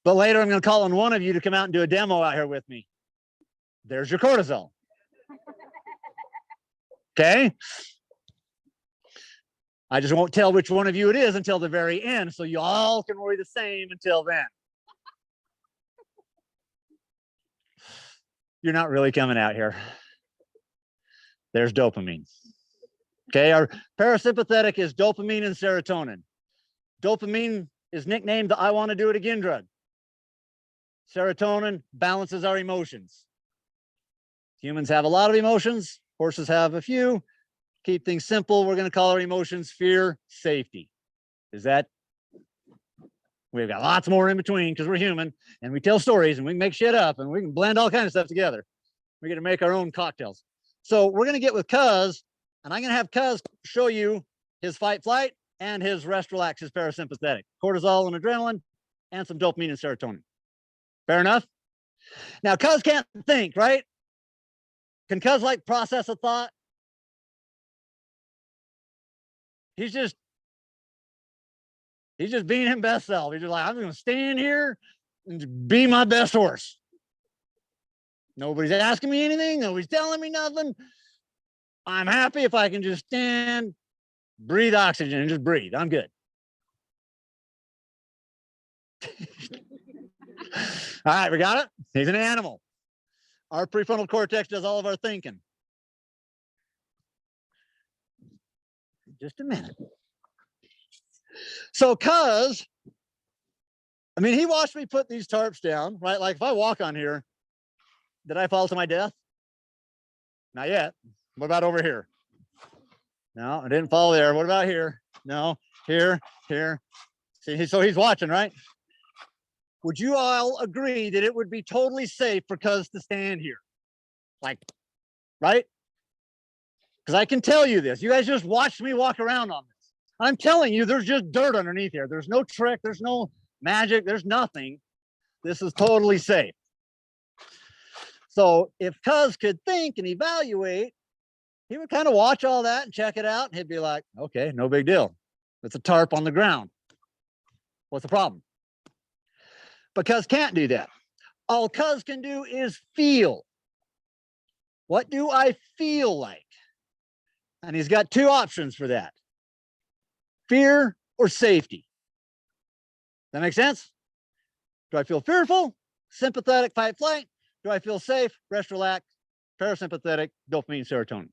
But later I'm going to call on one of you to come out and do a demo out here with me. There's your cortisol. Okay? I just won't tell which one of you it is until the very end, so you all can worry the same until then. You're not really coming out here. There's dopamine. Okay, our parasympathetic is dopamine and serotonin. Dopamine is nicknamed the I want to do it again drug. Serotonin balances our emotions. Humans have a lot of emotions. Horses have a few. Keep things simple. We're going to call our emotions fear, safety. Is that? We've got lots more in between because we're human and we tell stories and we can make shit up and we can blend all kinds of stuff together. We're going to make our own cocktails. So we're going to get with Cuz, and I'm going to have Cuz show you his fight, flight, and his rest, relax, his parasympathetic, cortisol and adrenaline, and some dopamine and serotonin. Fair enough? Now, Cuz can't think, right? Can Cuz like process a thought? He's just being his best self. He's just like, I'm going to stand here and be my best horse. Nobody's asking me anything. Nobody's telling me nothing. I'm happy if I can just stand, breathe oxygen, and just breathe. I'm good. All right, we got it. He's an animal. Our prefrontal cortex does all of our thinking. Just a minute. So, Cuz, I mean, he watched me put these tarps down, right? Like if I walk on here, did I fall to my death? Not yet. What about over here? No, I didn't fall there. What about here? No, here. See, so he's watching, right? Would you all agree that it would be totally safe for Cuz to stand here? Like, right? Because I can tell you this. You guys just watched me walk around on this. I'm telling you, there's just dirt underneath here. There's no trick. There's no magic. There's nothing. This is totally safe. So if Cuz could think and evaluate, he would kind of watch all that and check it out. And he'd be like, okay, no big deal. It's a tarp on the ground. What's the problem? But Cuz can't do that. All Cuz can do is feel. What do I feel like? And he's got two options for that: fear or safety. That makes sense? Do I feel fearful? Sympathetic, fight, flight. Do I feel safe? Rest, relax, parasympathetic, dopamine, serotonin.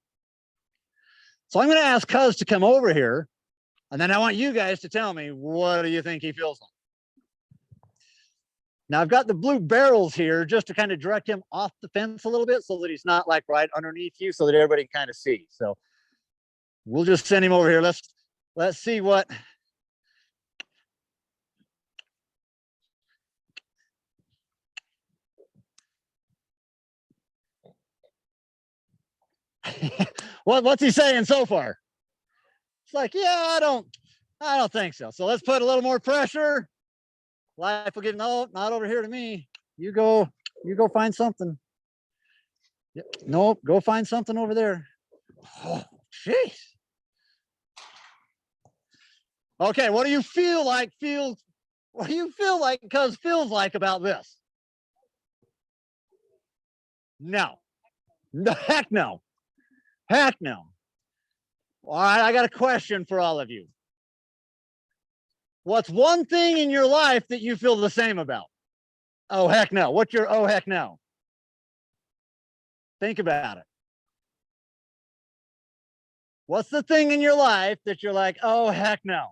So I'm going to ask Cuz to come over here, and then I want you guys to tell me, what do you think he feels like? Now I've got the blue barrels here just to kind of direct him off the fence a little bit so that he's not like right underneath you, so that everybody can kind of see. So we'll just send him over here. Let's see what. What's he saying so far? It's like, yeah, I don't think so. So let's put a little more pressure. Life will give, no, not over here to me. You go find something. Yep. Nope, go find something over there. Oh, jeez. Okay, what do you feel like? What do you feel like Cuz feels like about this? No. No, heck no. Heck no. All right, I got a question for all of you. What's one thing in your life that you feel the same about? Oh, heck no. What's your oh, heck no? Think about it. What's the thing in your life that you're like, oh, heck no?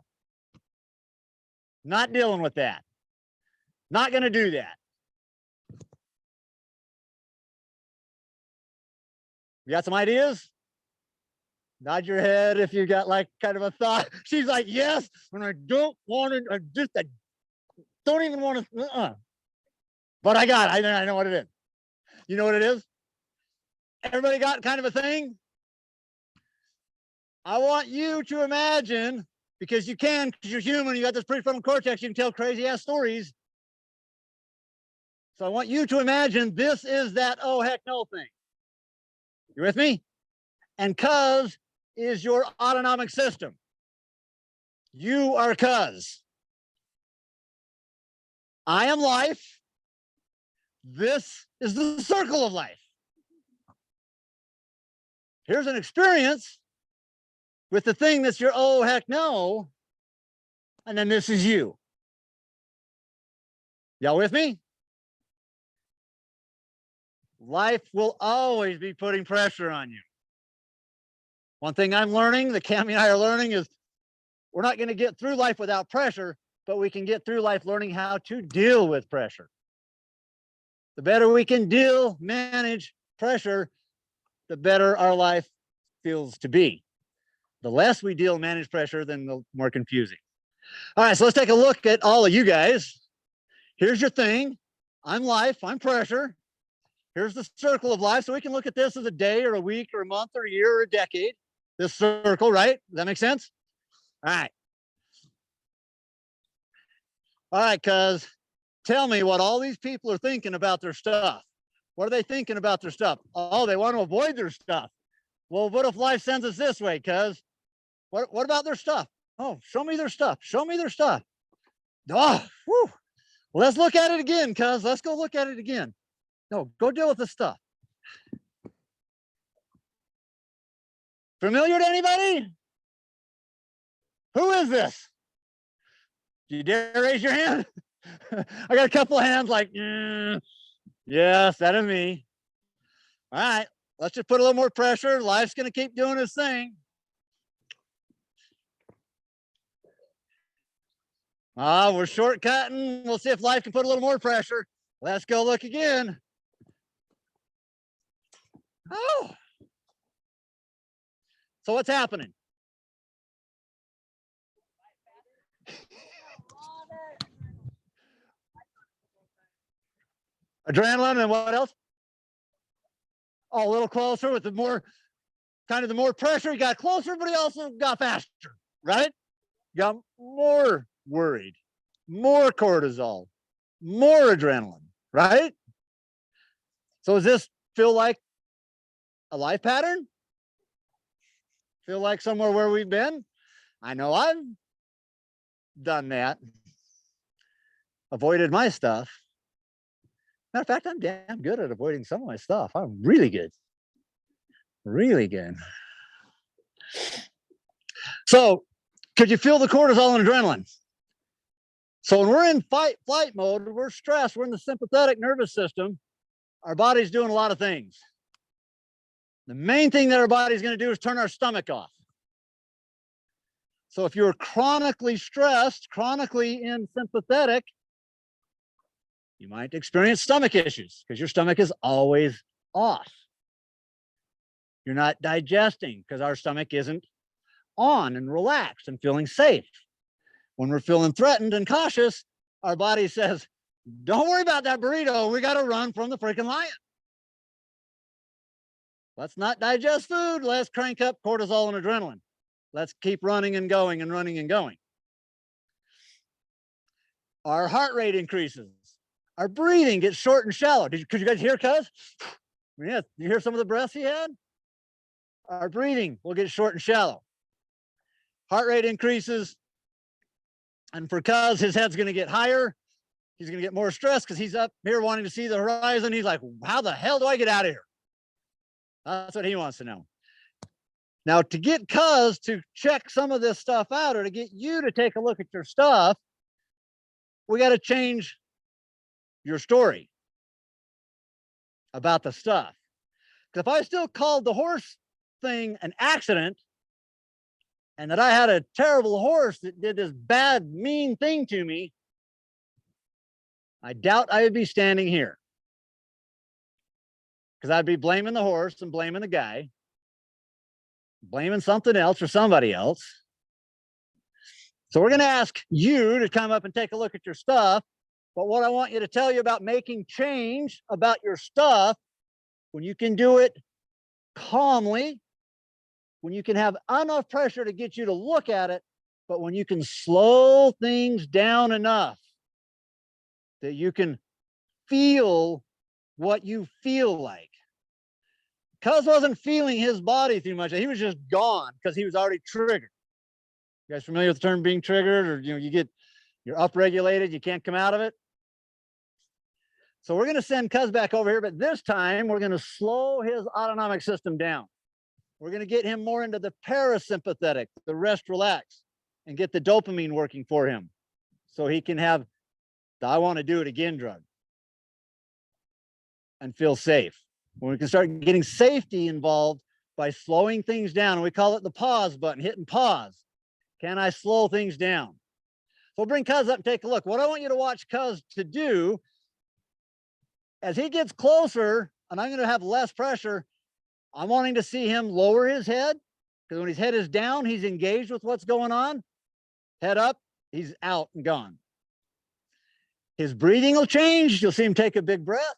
Not dealing with that. Not going to do that. You got some ideas? Nod your head if you got like kind of a thought. She's like, yes, and I don't want to, I don't even want to, But I got it. I know what it is. You know what it is? Everybody got kind of a thing? I want you to imagine, because you can, because you're human, you got this prefrontal cortex, you can tell crazy ass stories. So I want you to imagine this is that oh heck no thing. You with me? And Cuz is your autonomic system. You are Cuz. I am life. This is the circle of life. Here's an experience with the thing that's your oh heck no, and then this is you. Y'all with me? Life will always be putting pressure on you. One thing I'm learning, that Cami and I are learning, is we're not going to get through life without pressure, but we can get through life learning how to deal with pressure. The better we can manage pressure, the better our life feels to be. The less we manage pressure, then the more confusing. All right, so let's take a look at all of you guys. Here's your thing. I'm life, I'm pressure. Here's the circle of life. So we can look at this as a day or a week or a month or a year or a decade. This circle, right? Does that make sense? All right. All right, Cuz, tell me what all these people are thinking about their stuff. What are they thinking about their stuff? Oh, they want to avoid their stuff. Well, what if life sends us this way, Cuz? What about their stuff? Oh, show me their stuff. Show me their stuff. Oh, whew. Let's look at it again, Cuz. Let's go look at it again. No, go deal with the stuff. Familiar to anybody? Who is this? Do you dare raise your hand? I got a couple of hands like, yes, that is me. All right, let's just put a little more pressure. Life's going to keep doing its thing. We're shortcutting. We'll see if life can put a little more pressure. Let's go look again. Oh. So what's happening? Adrenaline, and what else? Oh, a little closer with the more pressure. He got closer, but he also got faster, right? Got more worried, more cortisol, more adrenaline, right? So does this feel like a life pattern? Feel like somewhere where we've been? I know I've done that. Avoided my stuff. Matter of fact, I'm damn good at avoiding some of my stuff. I'm really good. Really good. So could you feel the cortisol and adrenaline? So when we're in fight flight mode, we're stressed, we're in the sympathetic nervous system, our body's doing a lot of things. The main thing that our body's going to do is turn our stomach off. So if you're chronically stressed, chronically in sympathetic, you might experience stomach issues because your stomach is always off. You're not digesting because our stomach isn't on and relaxed and feeling safe. When we're feeling threatened and cautious, our body says, don't worry about that burrito. We got to run from the freaking lion. Let's not digest food. Let's crank up cortisol and adrenaline. Let's keep running and going and running and going. Our heart rate increases. Our breathing gets short and shallow. Could you guys hear, cuz? Yeah, you hear some of the breaths he had? Our breathing will get short and shallow. Heart rate increases. And for cuz, his head's going to get higher. He's going to get more stressed because he's up here wanting to see the horizon. He's like, how the hell do I get out of here? That's what he wants to know. Now, to get cuz to check some of this stuff out, or to get you to take a look at your stuff, we got to change your story about the stuff. Because if I still called the horse thing an accident, and that I had a terrible horse that did this bad, mean thing to me, I doubt I would be standing here. Because I'd be blaming the horse and blaming the guy, blaming something else or somebody else. So we're going to ask you to come up and take a look at your stuff. But what I want you to tell you about making change about your stuff, when you can do it calmly, when you can have enough pressure to get you to look at it, but when you can slow things down enough that you can feel what you feel like. Cuz wasn't feeling his body too much. He was just gone because he was already triggered. You guys familiar with the term being triggered? Or you're upregulated, you can't come out of it. So we're going to send Cuz back over here, but this time we're going to slow his autonomic system down. We're going to get him more into the parasympathetic, the rest, relax, and get the dopamine working for him so he can have the I want to do it again drug and feel safe. When we can start getting safety involved by slowing things down, and we call it the pause button, hitting pause. Can I slow things down? So we'll bring Cuz up and take a look. What I want you to watch Cuz to do, as he gets closer, and I'm going to have less pressure, I'm wanting to see him lower his head, because when his head is down, he's engaged with what's going on. Head up, he's out and gone. His breathing will change. You'll see him take a big breath.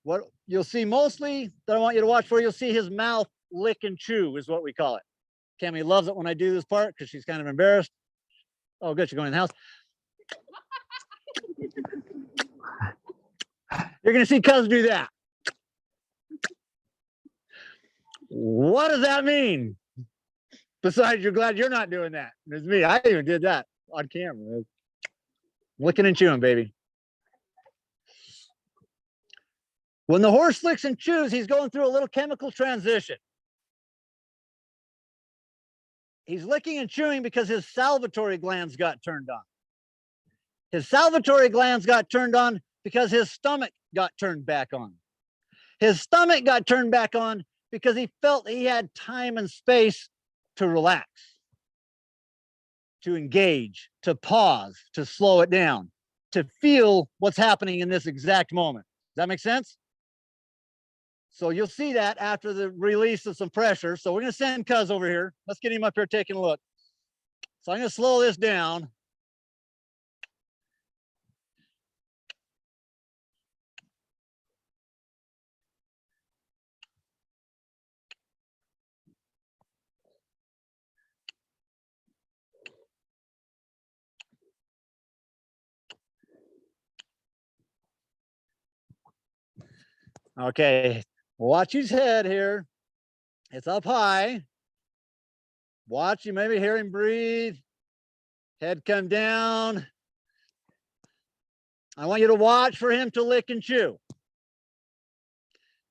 What you'll see mostly that I want you to watch for, you'll see his mouth lick and chew is what we call it. Cami loves it when I do this part because she's kind of embarrassed. Oh, good, you're going in the house. You're going to see Cuz do that. What does that mean? Besides, you're glad you're not doing that. It's me. I even did that on camera. Licking and chewing, baby. When the horse licks and chews, he's going through a little chemical transition. He's licking and chewing because his salivatory glands got turned on. His salivatory glands got turned on because his stomach got turned back on. His stomach got turned back on because he felt he had time and space to relax, to engage, to pause, to slow it down, to feel what's happening in this exact moment. Does that make sense? So you'll see that after the release of some pressure. So we're going to send Cuz over here. Let's get him up here taking a look. So I'm going to slow this down. Okay, watch his head here. It's up high. Watch, you maybe hear him breathe. Head come down. I want you to watch for him to lick and chew.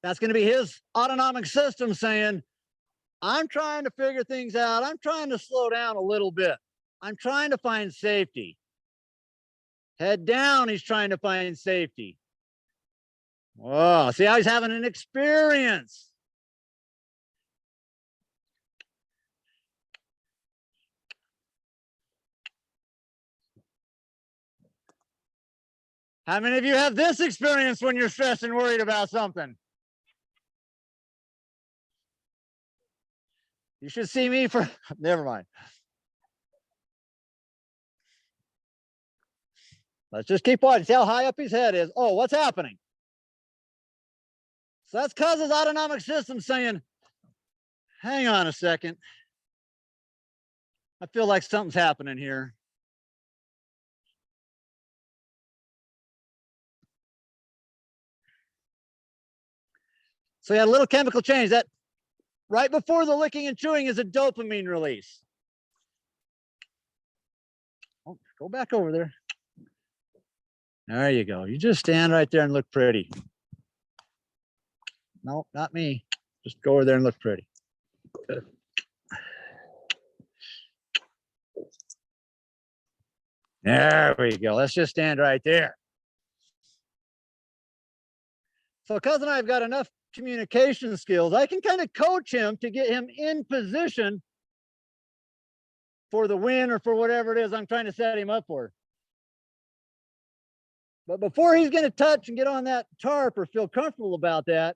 That's going to be his autonomic system saying, I'm trying to figure things out. I'm trying to slow down a little bit. I'm trying to find safety. Head down, he's trying to find safety. Whoa, see how he's having an experience. How many of you have this experience when you're stressed and worried about something? You should see me for, never mind. Let's just keep watching. See how high up his head is. Oh, what's happening? So that's because his autonomic system saying, hang on a second. I feel like something's happening here. So he had a little chemical change. That right before the licking and chewing is a dopamine release. Oh, go back over there. There you go. You just stand right there and look pretty. No, not me. Just go over there and look pretty. Good. There we go. Let's just stand right there. So Cuz and I have got enough communication skills. I can kind of coach him to get him in position for the win or for whatever it is I'm trying to set him up for. But before he's going to touch and get on that tarp or feel comfortable about that,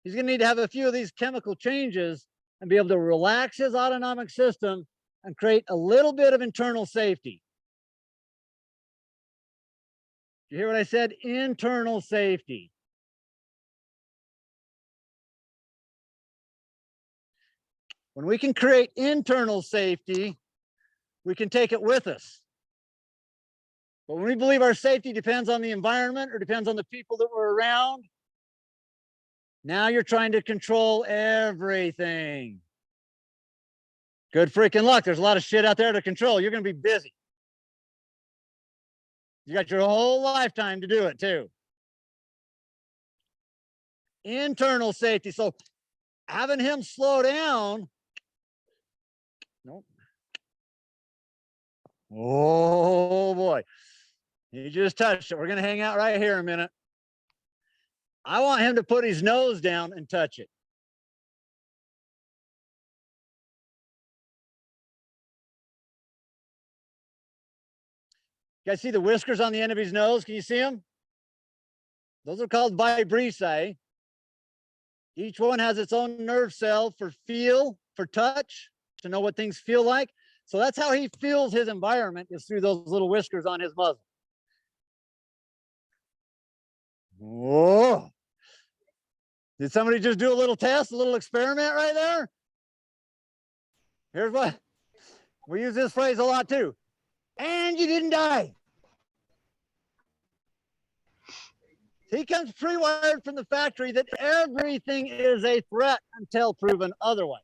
he's going to need to have a few of these chemical changes and be able to relax his autonomic system and create a little bit of internal safety. You hear what I said? Internal safety. When we can create internal safety, we can take it with us. But when we believe our safety depends on the environment or depends on the people that we're around, now you're trying to control everything. Good freaking luck. There's a lot of shit out there to control. You're going to be busy. You got your whole lifetime to do it too. Internal safety. So having him slow down. Nope. Oh boy. You just touched it. We're going to hang out right here a minute. I want him to put his nose down and touch it. You guys see the whiskers on the end of his nose? Can you see them? Those are called vibrissae. Each one has its own nerve cell for feel, for touch, to know what things feel like. So that's how he feels his environment, is through those little whiskers on his muzzle. Whoa. Did somebody just do a little test, a little experiment right there? Here's what, we use this phrase a lot too. And you didn't die. He comes pre-wired from the factory that everything is a threat until proven otherwise.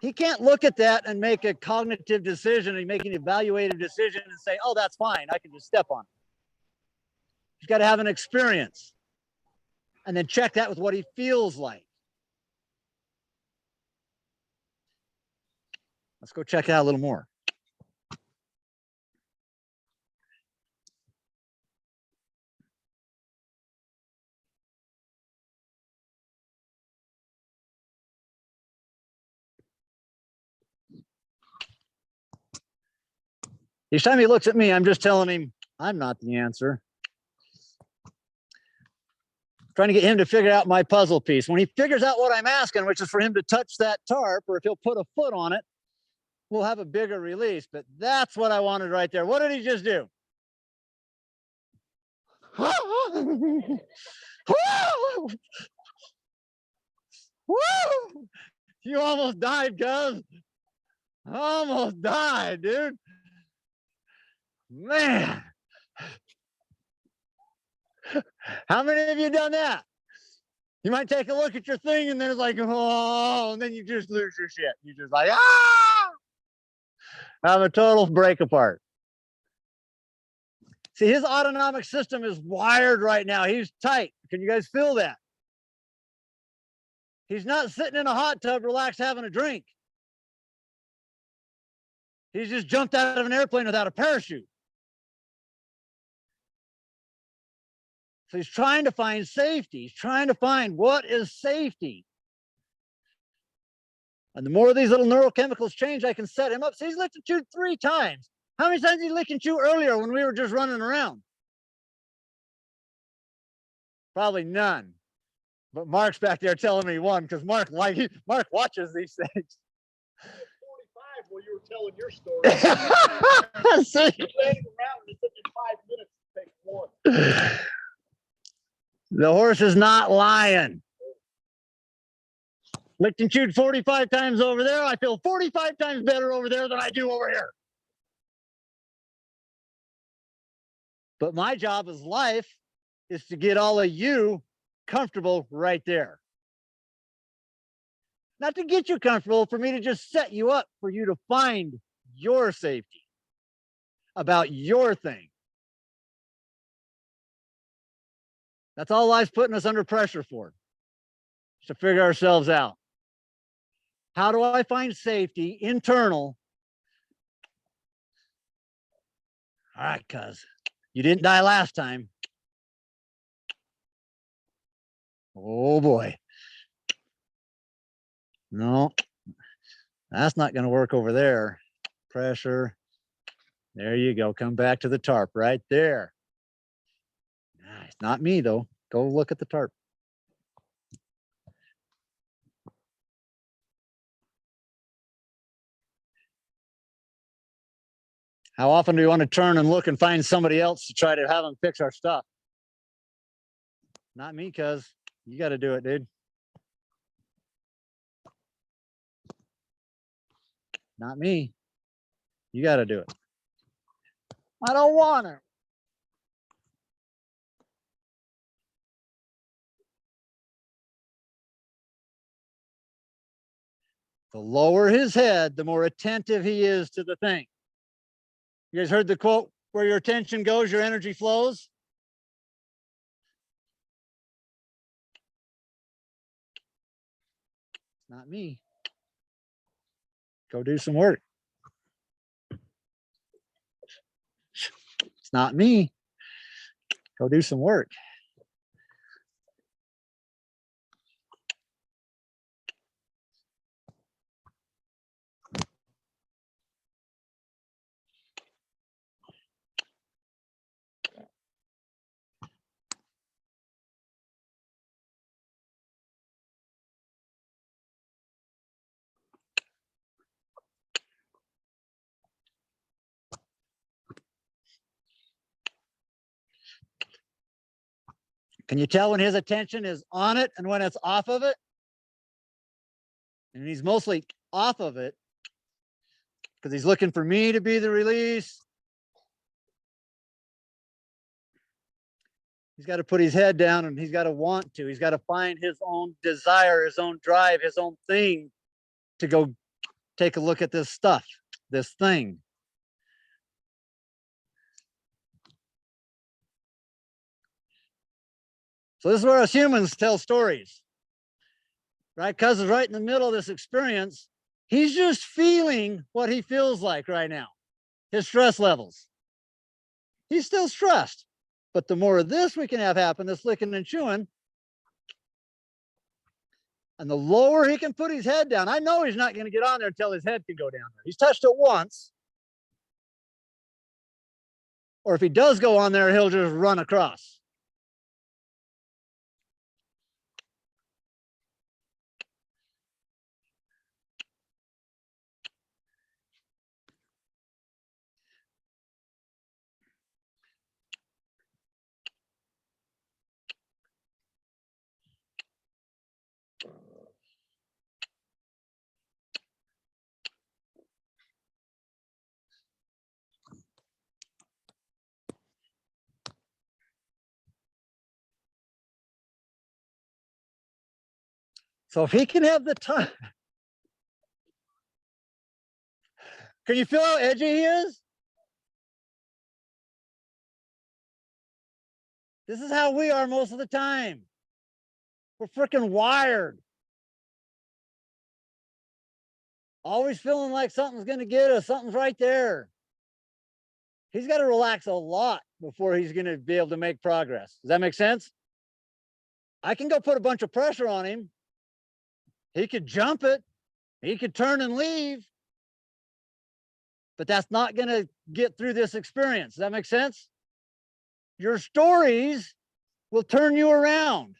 He can't look at that and make a cognitive decision and make an evaluative decision and say, oh, that's fine, I can just step on it. He's got to have an experience and then check that with what he feels like. Let's go check it out a little more. Each time he looks at me, I'm just telling him, I'm not the answer. Trying to get him to figure out my puzzle piece. When he figures out what I'm asking, which is for him to touch that tarp, or if he'll put a foot on it, we'll have a bigger release. But that's what I wanted right there. What did he just do? You almost died, cuz. Almost died, dude. Man. How many of you done that? You might take a look at your thing and then it's like, oh, and then you just lose your shit. You just like, ah, have a total break apart. See, his autonomic system is wired right now. He's tight. Can you guys feel that? He's not sitting in a hot tub, relaxed, having a drink. He's just jumped out of an airplane without a parachute. So he's trying to find safety. He's trying to find what is safety. And the more of these little neurochemicals change, I can set him up. So he's licked and chewed 3 times. How many times did he lick and chew earlier when we were just running around? Probably none. But Mark's back there telling me 1 because Mark watches these things. 45 while you were telling your story. See? You landed around and it took you 5 minutes to take 1. The horse is not lying. Licked and chewed 45 times over there. I feel 45 times better over there than I do over here. But my job as life is to get all of you comfortable right there. Not to get you comfortable, for me to just set you up for you to find your safety about your thing. That's all life's putting us under pressure for, to figure ourselves out. How do I find safety internal? All right, cuz you didn't die last time. Oh boy. No, that's not going to work over there. Pressure. There you go. Come back to the tarp right there. It's not me though. Go look at the tarp. How often do we want to turn and look and find somebody else to try to have them fix our stuff? Not me, cuz you got to do it, dude. Not me. You got to do it. I don't want to. The lower his head, the more attentive he is to the thing. You guys heard the quote, where your attention goes, your energy flows? Not me. Go do some work. It's not me. Go do some work. Can you tell when his attention is on it and when it's off of it? And he's mostly off of it because he's looking for me to be the release. He's got to put his head down and he's got to want to. He's got to find his own desire, his own drive, his own thing to go take a look at this stuff, this thing. So this is where us humans tell stories, right? Cuz is right in the middle of this experience. He's just feeling what he feels like right now, his stress levels. He's still stressed, but the more of this we can have happen, this licking and chewing, and the lower he can put his head down. I know he's not going to get on there until his head can go down there. He's touched it once. Or if he does go on there, he'll just run across. So if he can have the time, can you feel how edgy he is? This is how we are most of the time. We're freaking wired. Always feeling like something's going to get us, something's right there. He's got to relax a lot before he's going to be able to make progress. Does that make sense? I can go put a bunch of pressure on him. He could jump it. He could turn and leave. But that's not going to get through this experience. Does that make sense? Your stories will turn you around.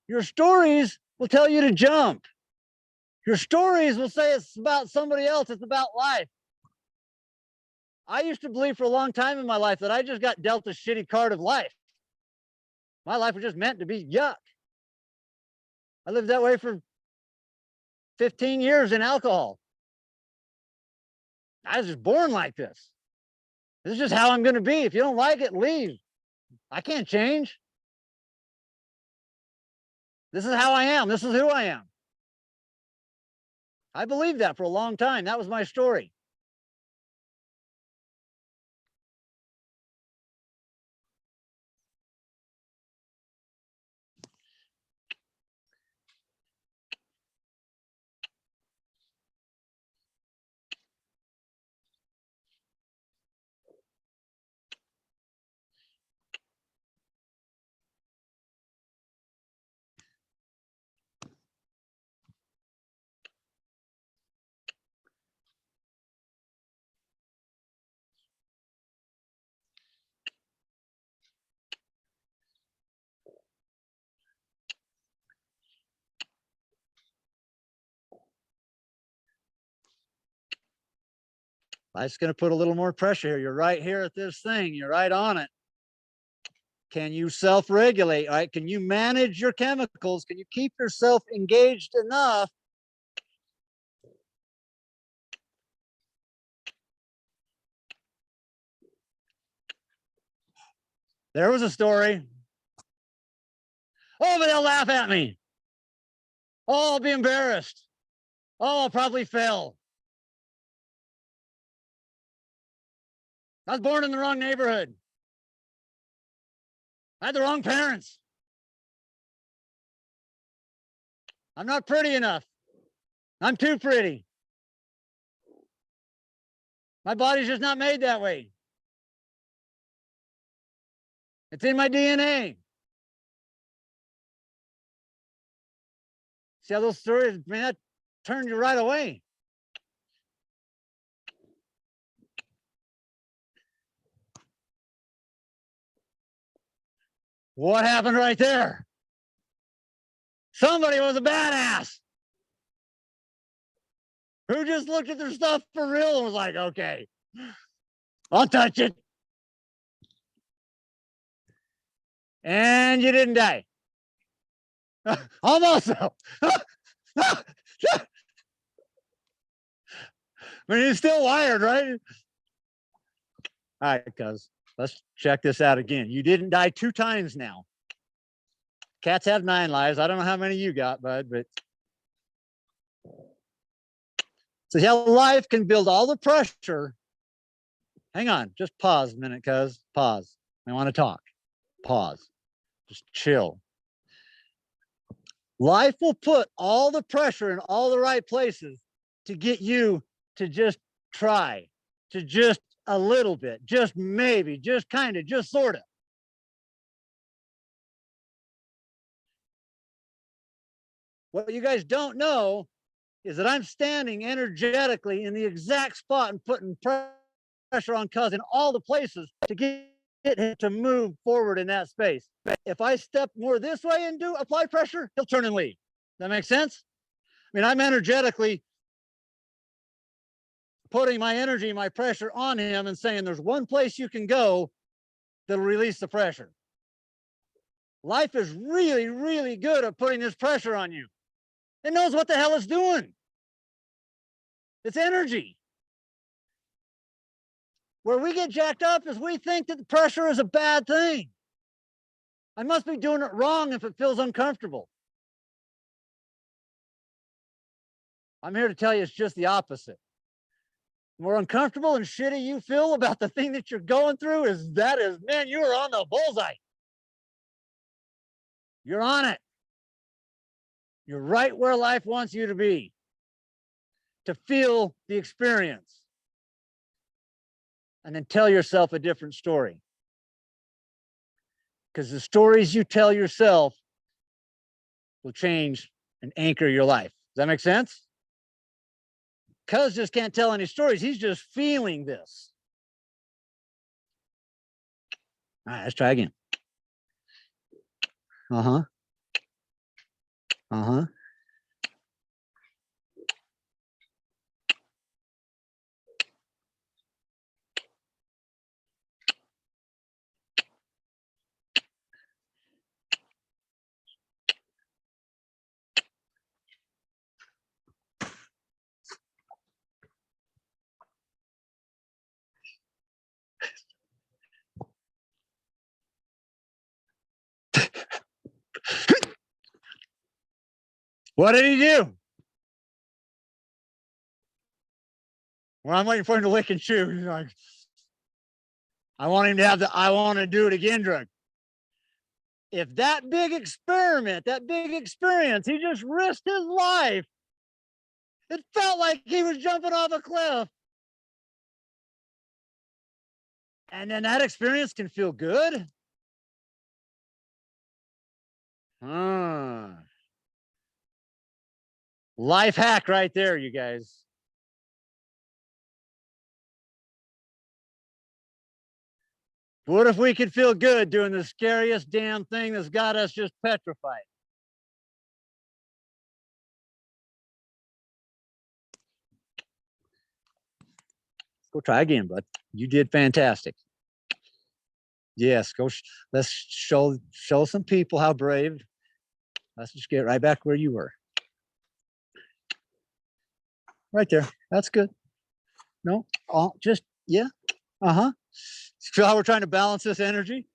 Your stories will tell you to jump. Your stories will say it's about somebody else. It's about life. I used to believe for a long time in my life that I just got dealt a shitty card of life. My life was just meant to be yuck. I lived that way for 15 years in alcohol. I was just born like this. This is just how I'm going to be. If you don't like it, leave. I can't change. This is how I am. This is who I am. I believed that for a long time. That was my story. Life's going to put a little more pressure here. You're right here at this thing. You're right on it. Can you self-regulate? Right? Can you manage your chemicals? Can you keep yourself engaged enough? There was a story. Oh, but they'll laugh at me. Oh, I'll be embarrassed. Oh, I'll probably fail. I was born in the wrong neighborhood. I had the wrong parents. I'm not pretty enough. I'm too pretty. My body's just not made that way. It's in my DNA. See how those stories, man, that turned you right away. What happened right there? Somebody was a badass who just looked at their stuff for real and was like, okay, I'll touch it. And you didn't die. Almost though. But he's still wired, right? All right, cuz let's check this out again. You didn't die 2 times now. Cats have 9 lives. I don't know how many you got, bud, but so how life can build all the pressure. Hang on, just pause a minute, cuz. Pause. I want to talk. Pause. Just chill. Life will put all the pressure in all the right places to get you to just try, to just a little bit, just maybe, just kind of, just sort of. What you guys don't know is that I'm standing energetically in the exact spot and putting pressure on Cuz in all the places to get him to move forward in that space. If I step more this way and apply pressure, he'll turn and leave. That makes sense? I mean, I'm energetically putting my energy, my pressure on him and saying there's one place you can go that'll release the pressure. Life is really, really good at putting this pressure on you. It knows what the hell it's doing. It's energy. Where we get jacked up is we think that the pressure is a bad thing. I must be doing it wrong if it feels uncomfortable. I'm here to tell you it's just the opposite. The more uncomfortable and shitty you feel about the thing that you're going through man, you are on the bullseye. You're on it. You're right where life wants you to be, to feel the experience. And then tell yourself a different story. Because the stories you tell yourself will change and anchor your life. Does that make sense? Cuz just can't tell any stories. He's just feeling this. All right, let's try again. Uh-huh. Uh-huh. What did he do? Well, I'm waiting for him to lick and chew. He's like, I want him to have I want to do it again drug. If that big experiment, that big experience, he just risked his life. It felt like he was jumping off a cliff. And then that experience can feel good. Life hack right there, you guys. What if we could feel good doing the scariest damn thing that's got us just petrified? Go try again, bud. You did fantastic. Yes, go. Let's show some people how brave. Let's just get right back where you were. Right there. That's good. No, just, yeah. Uh-huh. Feel how we're trying to balance this energy?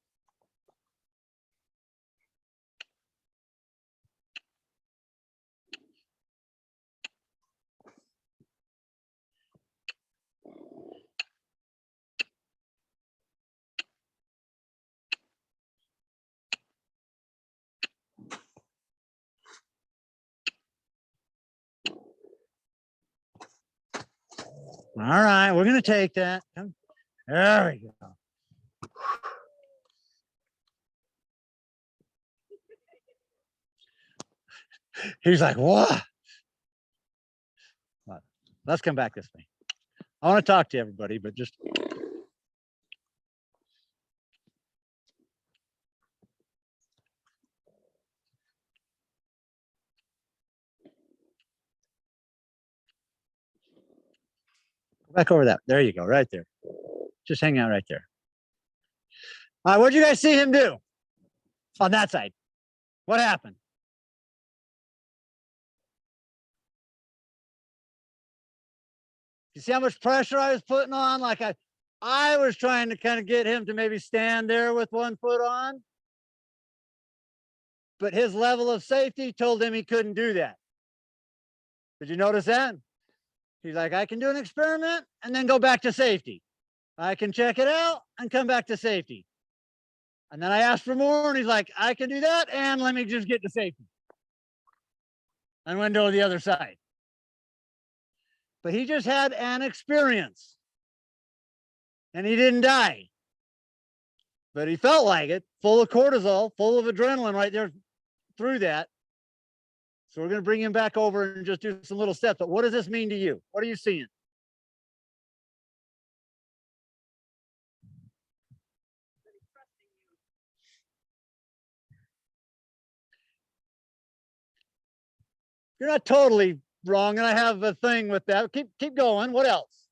All right, we're going to take that. There we go. He's like, what? Let's come back this way. I want to talk to everybody, but just. Back over that. There you go, right there. Just hang out right there. All right, what did you guys see him do on that side? What happened? You see how much pressure I was putting on? Like I was trying to kind of get him to maybe stand there with one foot on. But his level of safety told him he couldn't do that. Did you notice that? He's like, I can do an experiment and then go back to safety. I can check it out and come back to safety. And then I asked for more and he's like, I can do that and let me just get to safety. And went to the other side. But he just had an experience. And he didn't die. But he felt like it, full of cortisol, full of adrenaline right there through that. So we're going to bring him back over and just do some little steps. But what does this mean to you? What are you seeing? You're not totally wrong, and I have a thing with that. Keep going. What else?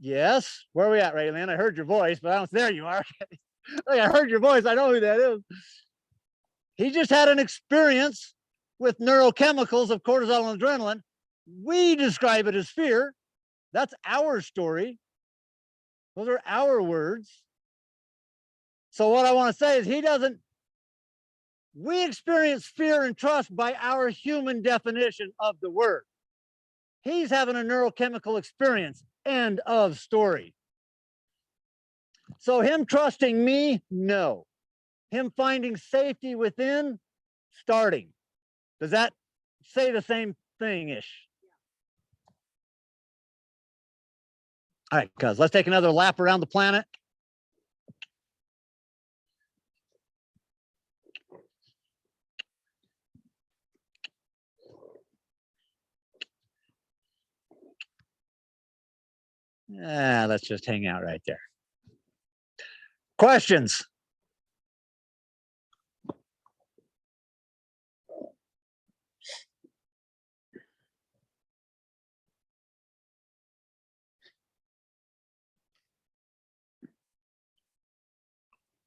Yes. Where are we at, Raylene? I heard your voice, but I don't. There you are. I heard your voice. I know who that is. He just had an experience with neurochemicals of cortisol and adrenaline. We describe it as fear. That's our story. Those are our words. So what I want to say is he doesn't We experience fear and trust by our human definition of the word. He's having a neurochemical experience. End of story. So him trusting me, no. Him finding safety within, starting. Does that say the same thing-ish? All right, cuz let's take another lap around the planet. Let's just hang out right there. Questions?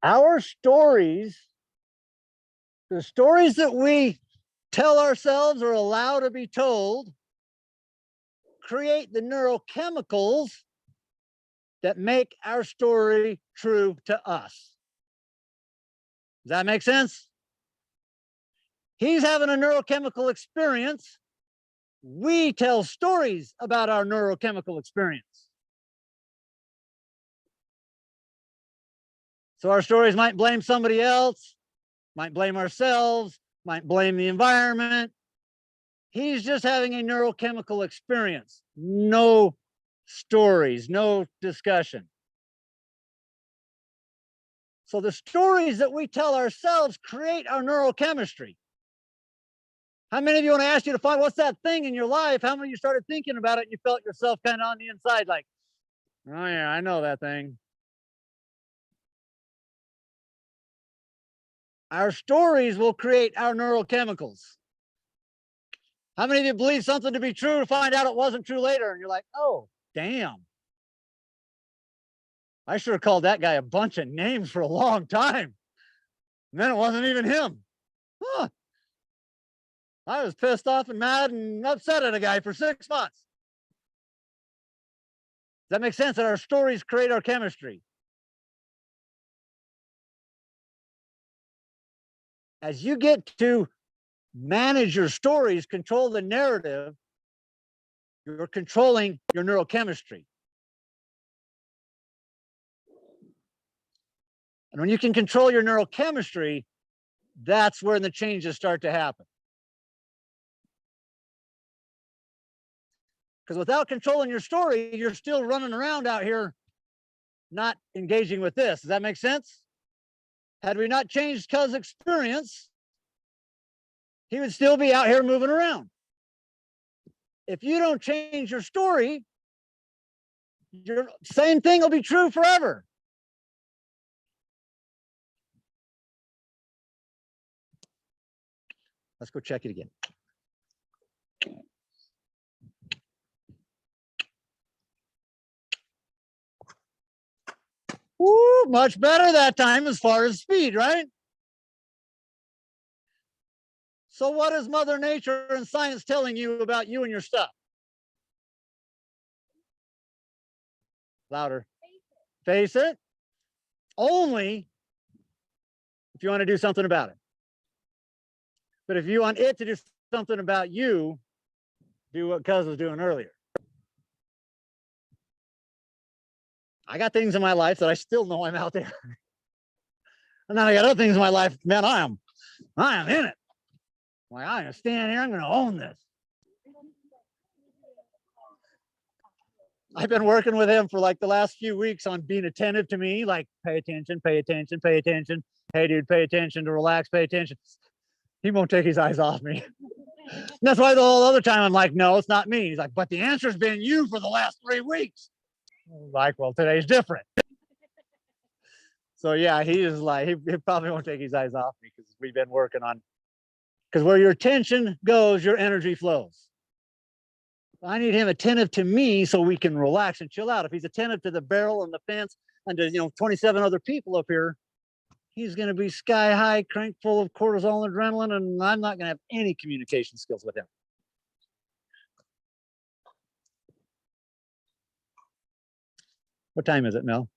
Our stories, the stories that we tell ourselves or allow to be told, create the neurochemicals that make our story true to us. Does that make sense? He's having a neurochemical experience. We tell stories about our neurochemical experience. So our stories might blame somebody else, might blame ourselves, might blame the environment. He's just having a neurochemical experience. No stories, no discussion. So the stories that we tell ourselves create our neurochemistry. How many of you, want to ask you to find what's that thing in your life? How many of you started thinking about it and you felt yourself kind of on the inside like, oh yeah, I know that thing. Our stories will create our neurochemicals. How many of you believe something to be true to find out it wasn't true later? And you're like, oh, damn. I sure called that guy a bunch of names for a long time. And then it wasn't even him. Huh. I was pissed off and mad and upset at a guy for 6 months. Does that make sense? That our stories create our chemistry. As you get to manage your stories, control the narrative, you're controlling your neurochemistry. And when you can control your neurochemistry, that's where the changes start to happen. Because without controlling your story, you're still running around out here not engaging with this. Does that make sense? Had we not changed Cuz's experience, he would still be out here moving around. If you don't change your story, your same thing will be true forever. Let's go check it again. Woo, much better that time as far as speed, right? So what is Mother Nature and science telling you about you and your stuff? Louder. Face it. Only if you want to do something about it. But if you want it to do something about you, do what Cuz was doing earlier. I got things in my life that I still know I'm out there. And then I got other things in my life, man, I am in it. Like, I'm gonna stand here, I'm gonna own this. I've been working with him for like the last few weeks on being attentive to me, like pay attention, pay attention, pay attention. Hey dude, pay attention, to relax, pay attention. He won't take his eyes off me. That's why the whole other time I'm like, no, it's not me. He's like, but the answer's been you for the last 3 weeks. I'm like, well, today's different. So yeah, he is like, he probably won't take his eyes off me because we've been working on, because where your attention goes, your energy flows. I need him attentive to me so we can relax and chill out. If he's attentive to the barrel and the fence and to 27 other people up here, he's going to be sky high, crank full of cortisol and adrenaline, and I'm not going to have any communication skills with him. What time is it, Mel?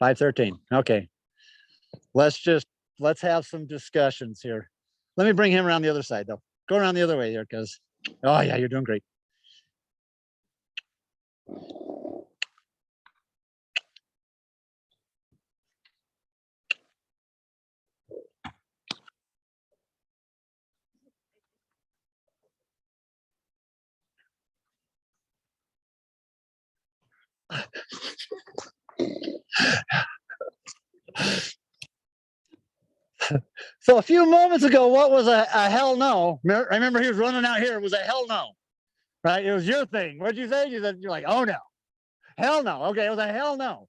5:13. Okay. Let's have some discussions here. Let me bring him around the other side though. Go around the other way here, because oh yeah, you're doing great. So a few moments ago, what was a hell no? Remember he was running out here. It was a hell no, right? It was your thing. What'd you say? You said, you're like, oh no, hell no. Okay, it was a hell no.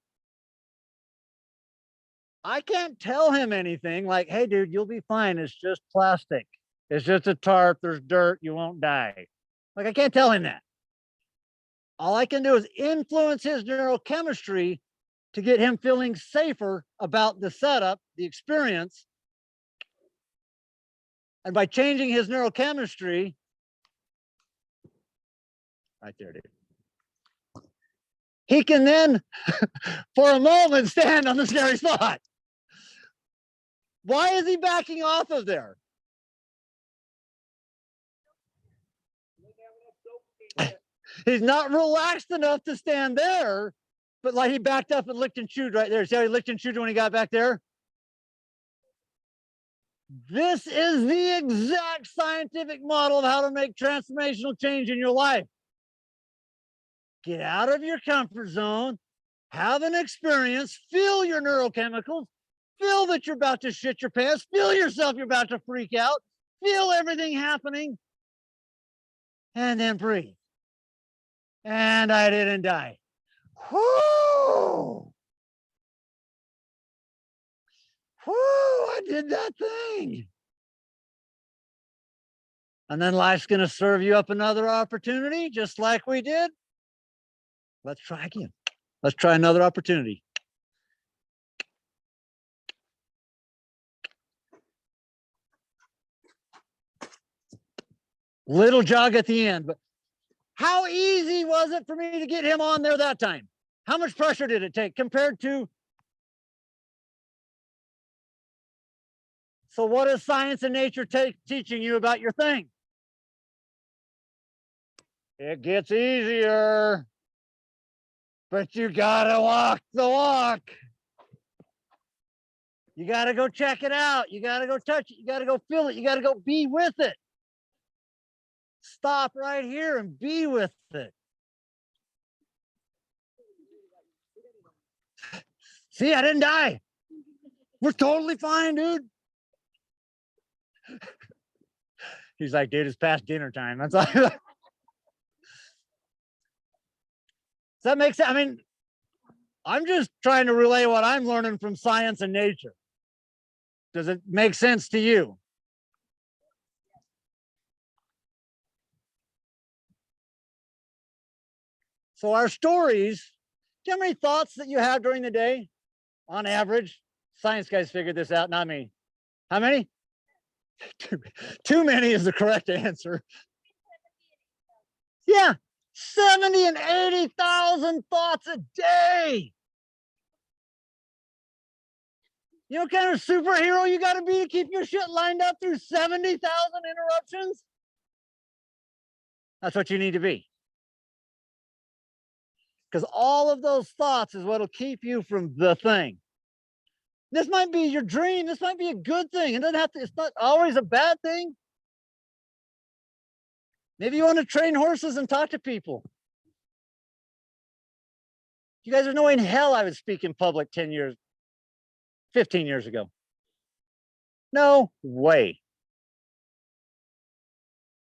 I can't tell him anything like, hey, dude, you'll be fine. It's just plastic. It's just a tarp. There's dirt. You won't die. Like, I can't tell him that. All I can do is influence his neurochemistry to get him feeling safer about the setup, the experience. And by changing his neurochemistry, right there, dude, he can then, for a moment, stand on the scary spot. Why is he backing off of there? He's not relaxed enough to stand there, but like he backed up and licked and chewed right there. See how he licked and chewed when he got back there? This is the exact scientific model of how to make transformational change in your life. Get out of your comfort zone, have an experience, feel your neurochemicals, feel that you're about to shit your pants, feel yourself you're about to freak out, feel everything happening, and then breathe. And I didn't die. Whoo! Whoo! I did that thing. And then life's going to serve you up another opportunity, just like we did. Let's try again. Let's try another opportunity. Little jog at the end, but how easy was it for me to get him on there that time? How much pressure did it take compared to? So what is science and nature teaching you about your thing? It gets easier, but you gotta walk the walk. You gotta go check it out. You gotta go touch it. You gotta go feel it. You gotta go be with it. Stop right here and be with it. See, I didn't die. We're totally fine, dude. He's like, dude, it's past dinner time. That's all. Does that make sense? I mean, I'm just trying to relay what I'm learning from science and nature. Does it make sense to you? So our stories, do you have any thoughts that you have during the day? On average, science guys figured this out, not me. How many? Too many is the correct answer. Yeah, 70 and 80,000 thoughts a day. You know what kind of superhero you got to be to keep your shit lined up through 70,000 interruptions? That's what you need to be. Because all of those thoughts is what'll keep you from the thing. This might be your dream. This might be a good thing. It doesn't have to, it's not always a bad thing. Maybe you want to train horses and talk to people. You guys are knowing hell I would speak in public 10 years, 15 years ago. No way.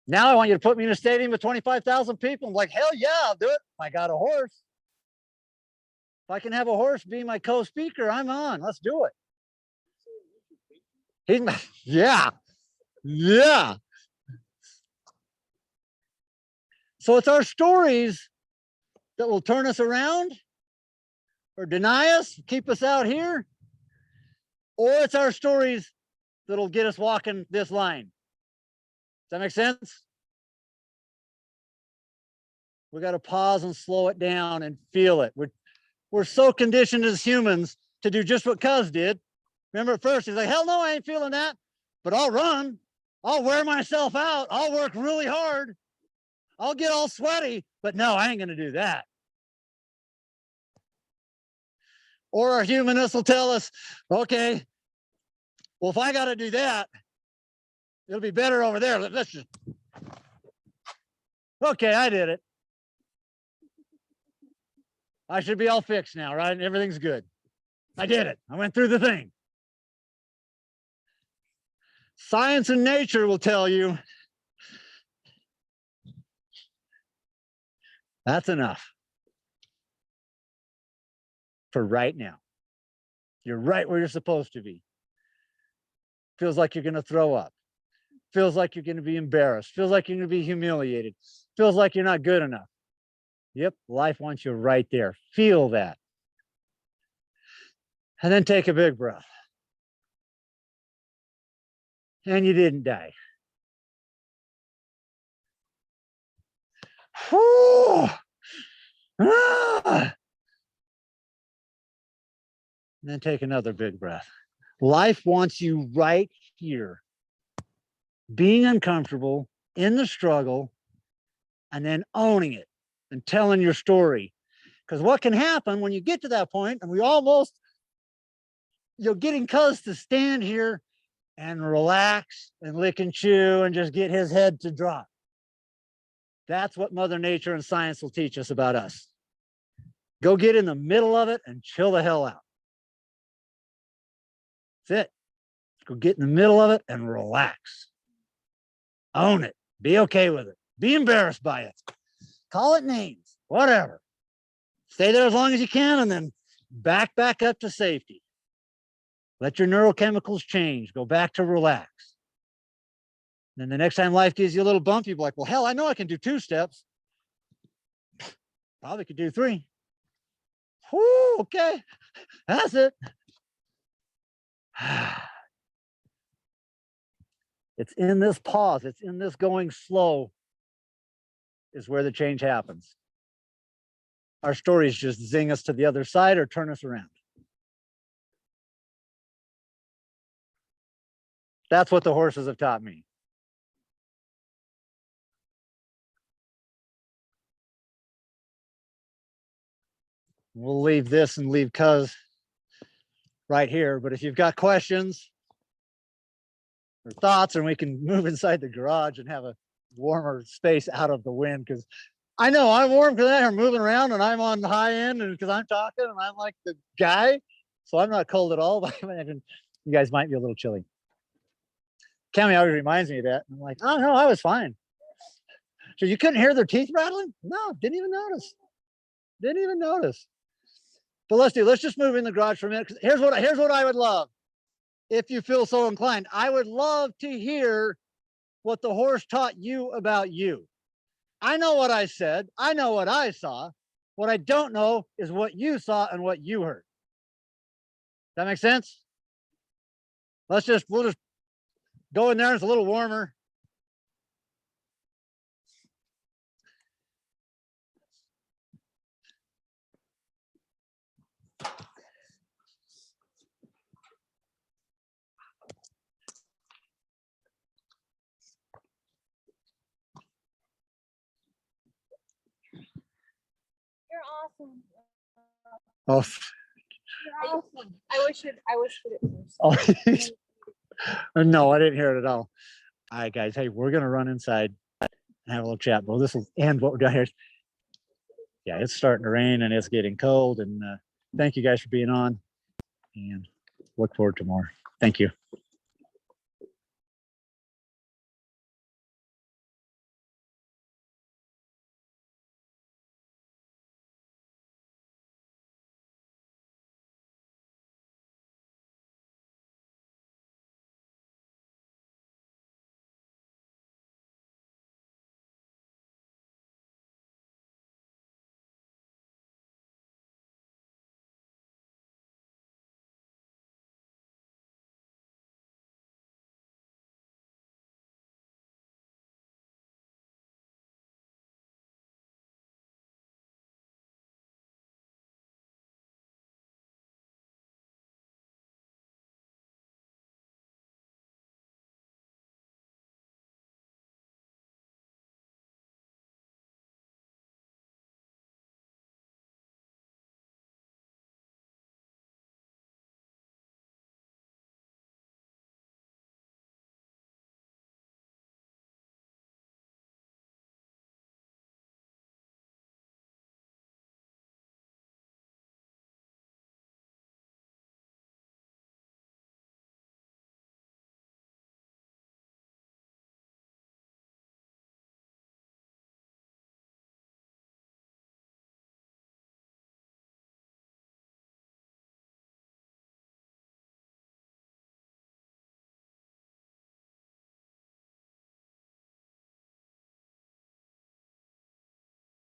Now I want you to put me in a stadium with 25,000 people. I'm like, hell yeah, I'll do it. I got a horse. If I can have a horse be my co-speaker, I'm on. Let's do it. Yeah. So it's our stories that will turn us around or deny us, keep us out here, or it's our stories that'll get us walking this line. Does that make sense? We got to pause and slow it down and feel it. We're so conditioned as humans to do just what Cuz did. Remember at first, he's like, hell no, I ain't feeling that, but I'll run. I'll wear myself out. I'll work really hard. I'll get all sweaty, but no, I ain't going to do that. Or our humanists will tell us, okay, well, if I got to do that, it'll be better over there. Let's just, okay, I did it. I should be all fixed now, right? Everything's good. I did it. I went through the thing. Science and nature will tell you that's enough for right now. You're right where you're supposed to be. Feels like you're going to throw up. Feels like you're going to be embarrassed. Feels like you're going to be humiliated. Feels like you're not good enough. Yep, life wants you right there. Feel that. And then take a big breath. And you didn't die. Whew. Ah. And then take another big breath. Life wants you right here, being uncomfortable, in the struggle, and then owning it and telling your story. Because what can happen when you get to that point, and we almost, you're getting Cuz to stand here and relax and lick and chew and just get his head to drop. That's what Mother Nature and science will teach us about us. Go get in the middle of it and chill the hell out. That's it. Go get in the middle of it and relax. Own it. Be okay with it. Be embarrassed by it. Call it names, whatever. Stay there as long as you can and then back up to safety. Let your neurochemicals change. Go back to relax. Then the next time life gives you a little bump, you'll be like, well, hell, I know I can do 2 steps. Probably could do 3. Whoo, okay. That's it. It's in this pause. It's in this going slow is where the change happens. Our stories just zing us to the other side or turn us around. That's what the horses have taught me. We'll leave this and leave Cuz right here. But if you've got questions or thoughts, and we can move inside the garage and have a warmer space out of the wind, because I know I'm warm because I'm moving around and I'm on the high end and because I'm talking and I'm like the guy. So I'm not cold at all, but I imagine you guys might be a little chilly. Cammy always reminds me of that. I'm like, oh no, I was fine. So you couldn't hear their teeth rattling? No, didn't even notice. Didn't even notice. But let's just move in the garage for a minute. Here's what I would love. If you feel so inclined, I would love to hear what the horse taught you about you. I know what I said. I know what I saw. What I don't know is what you saw and what you heard. That make sense? We'll just go in there. It's a little warmer. You're awesome. Oh, You're awesome. I wish it was. oh. No, I didn't hear it at all. All right, guys. Hey, we're gonna run inside and have a little chat. Well, this will end what we're doing here. Yeah, it's starting to rain and it's getting cold. And thank you guys for being on. And look forward to more. Thank you.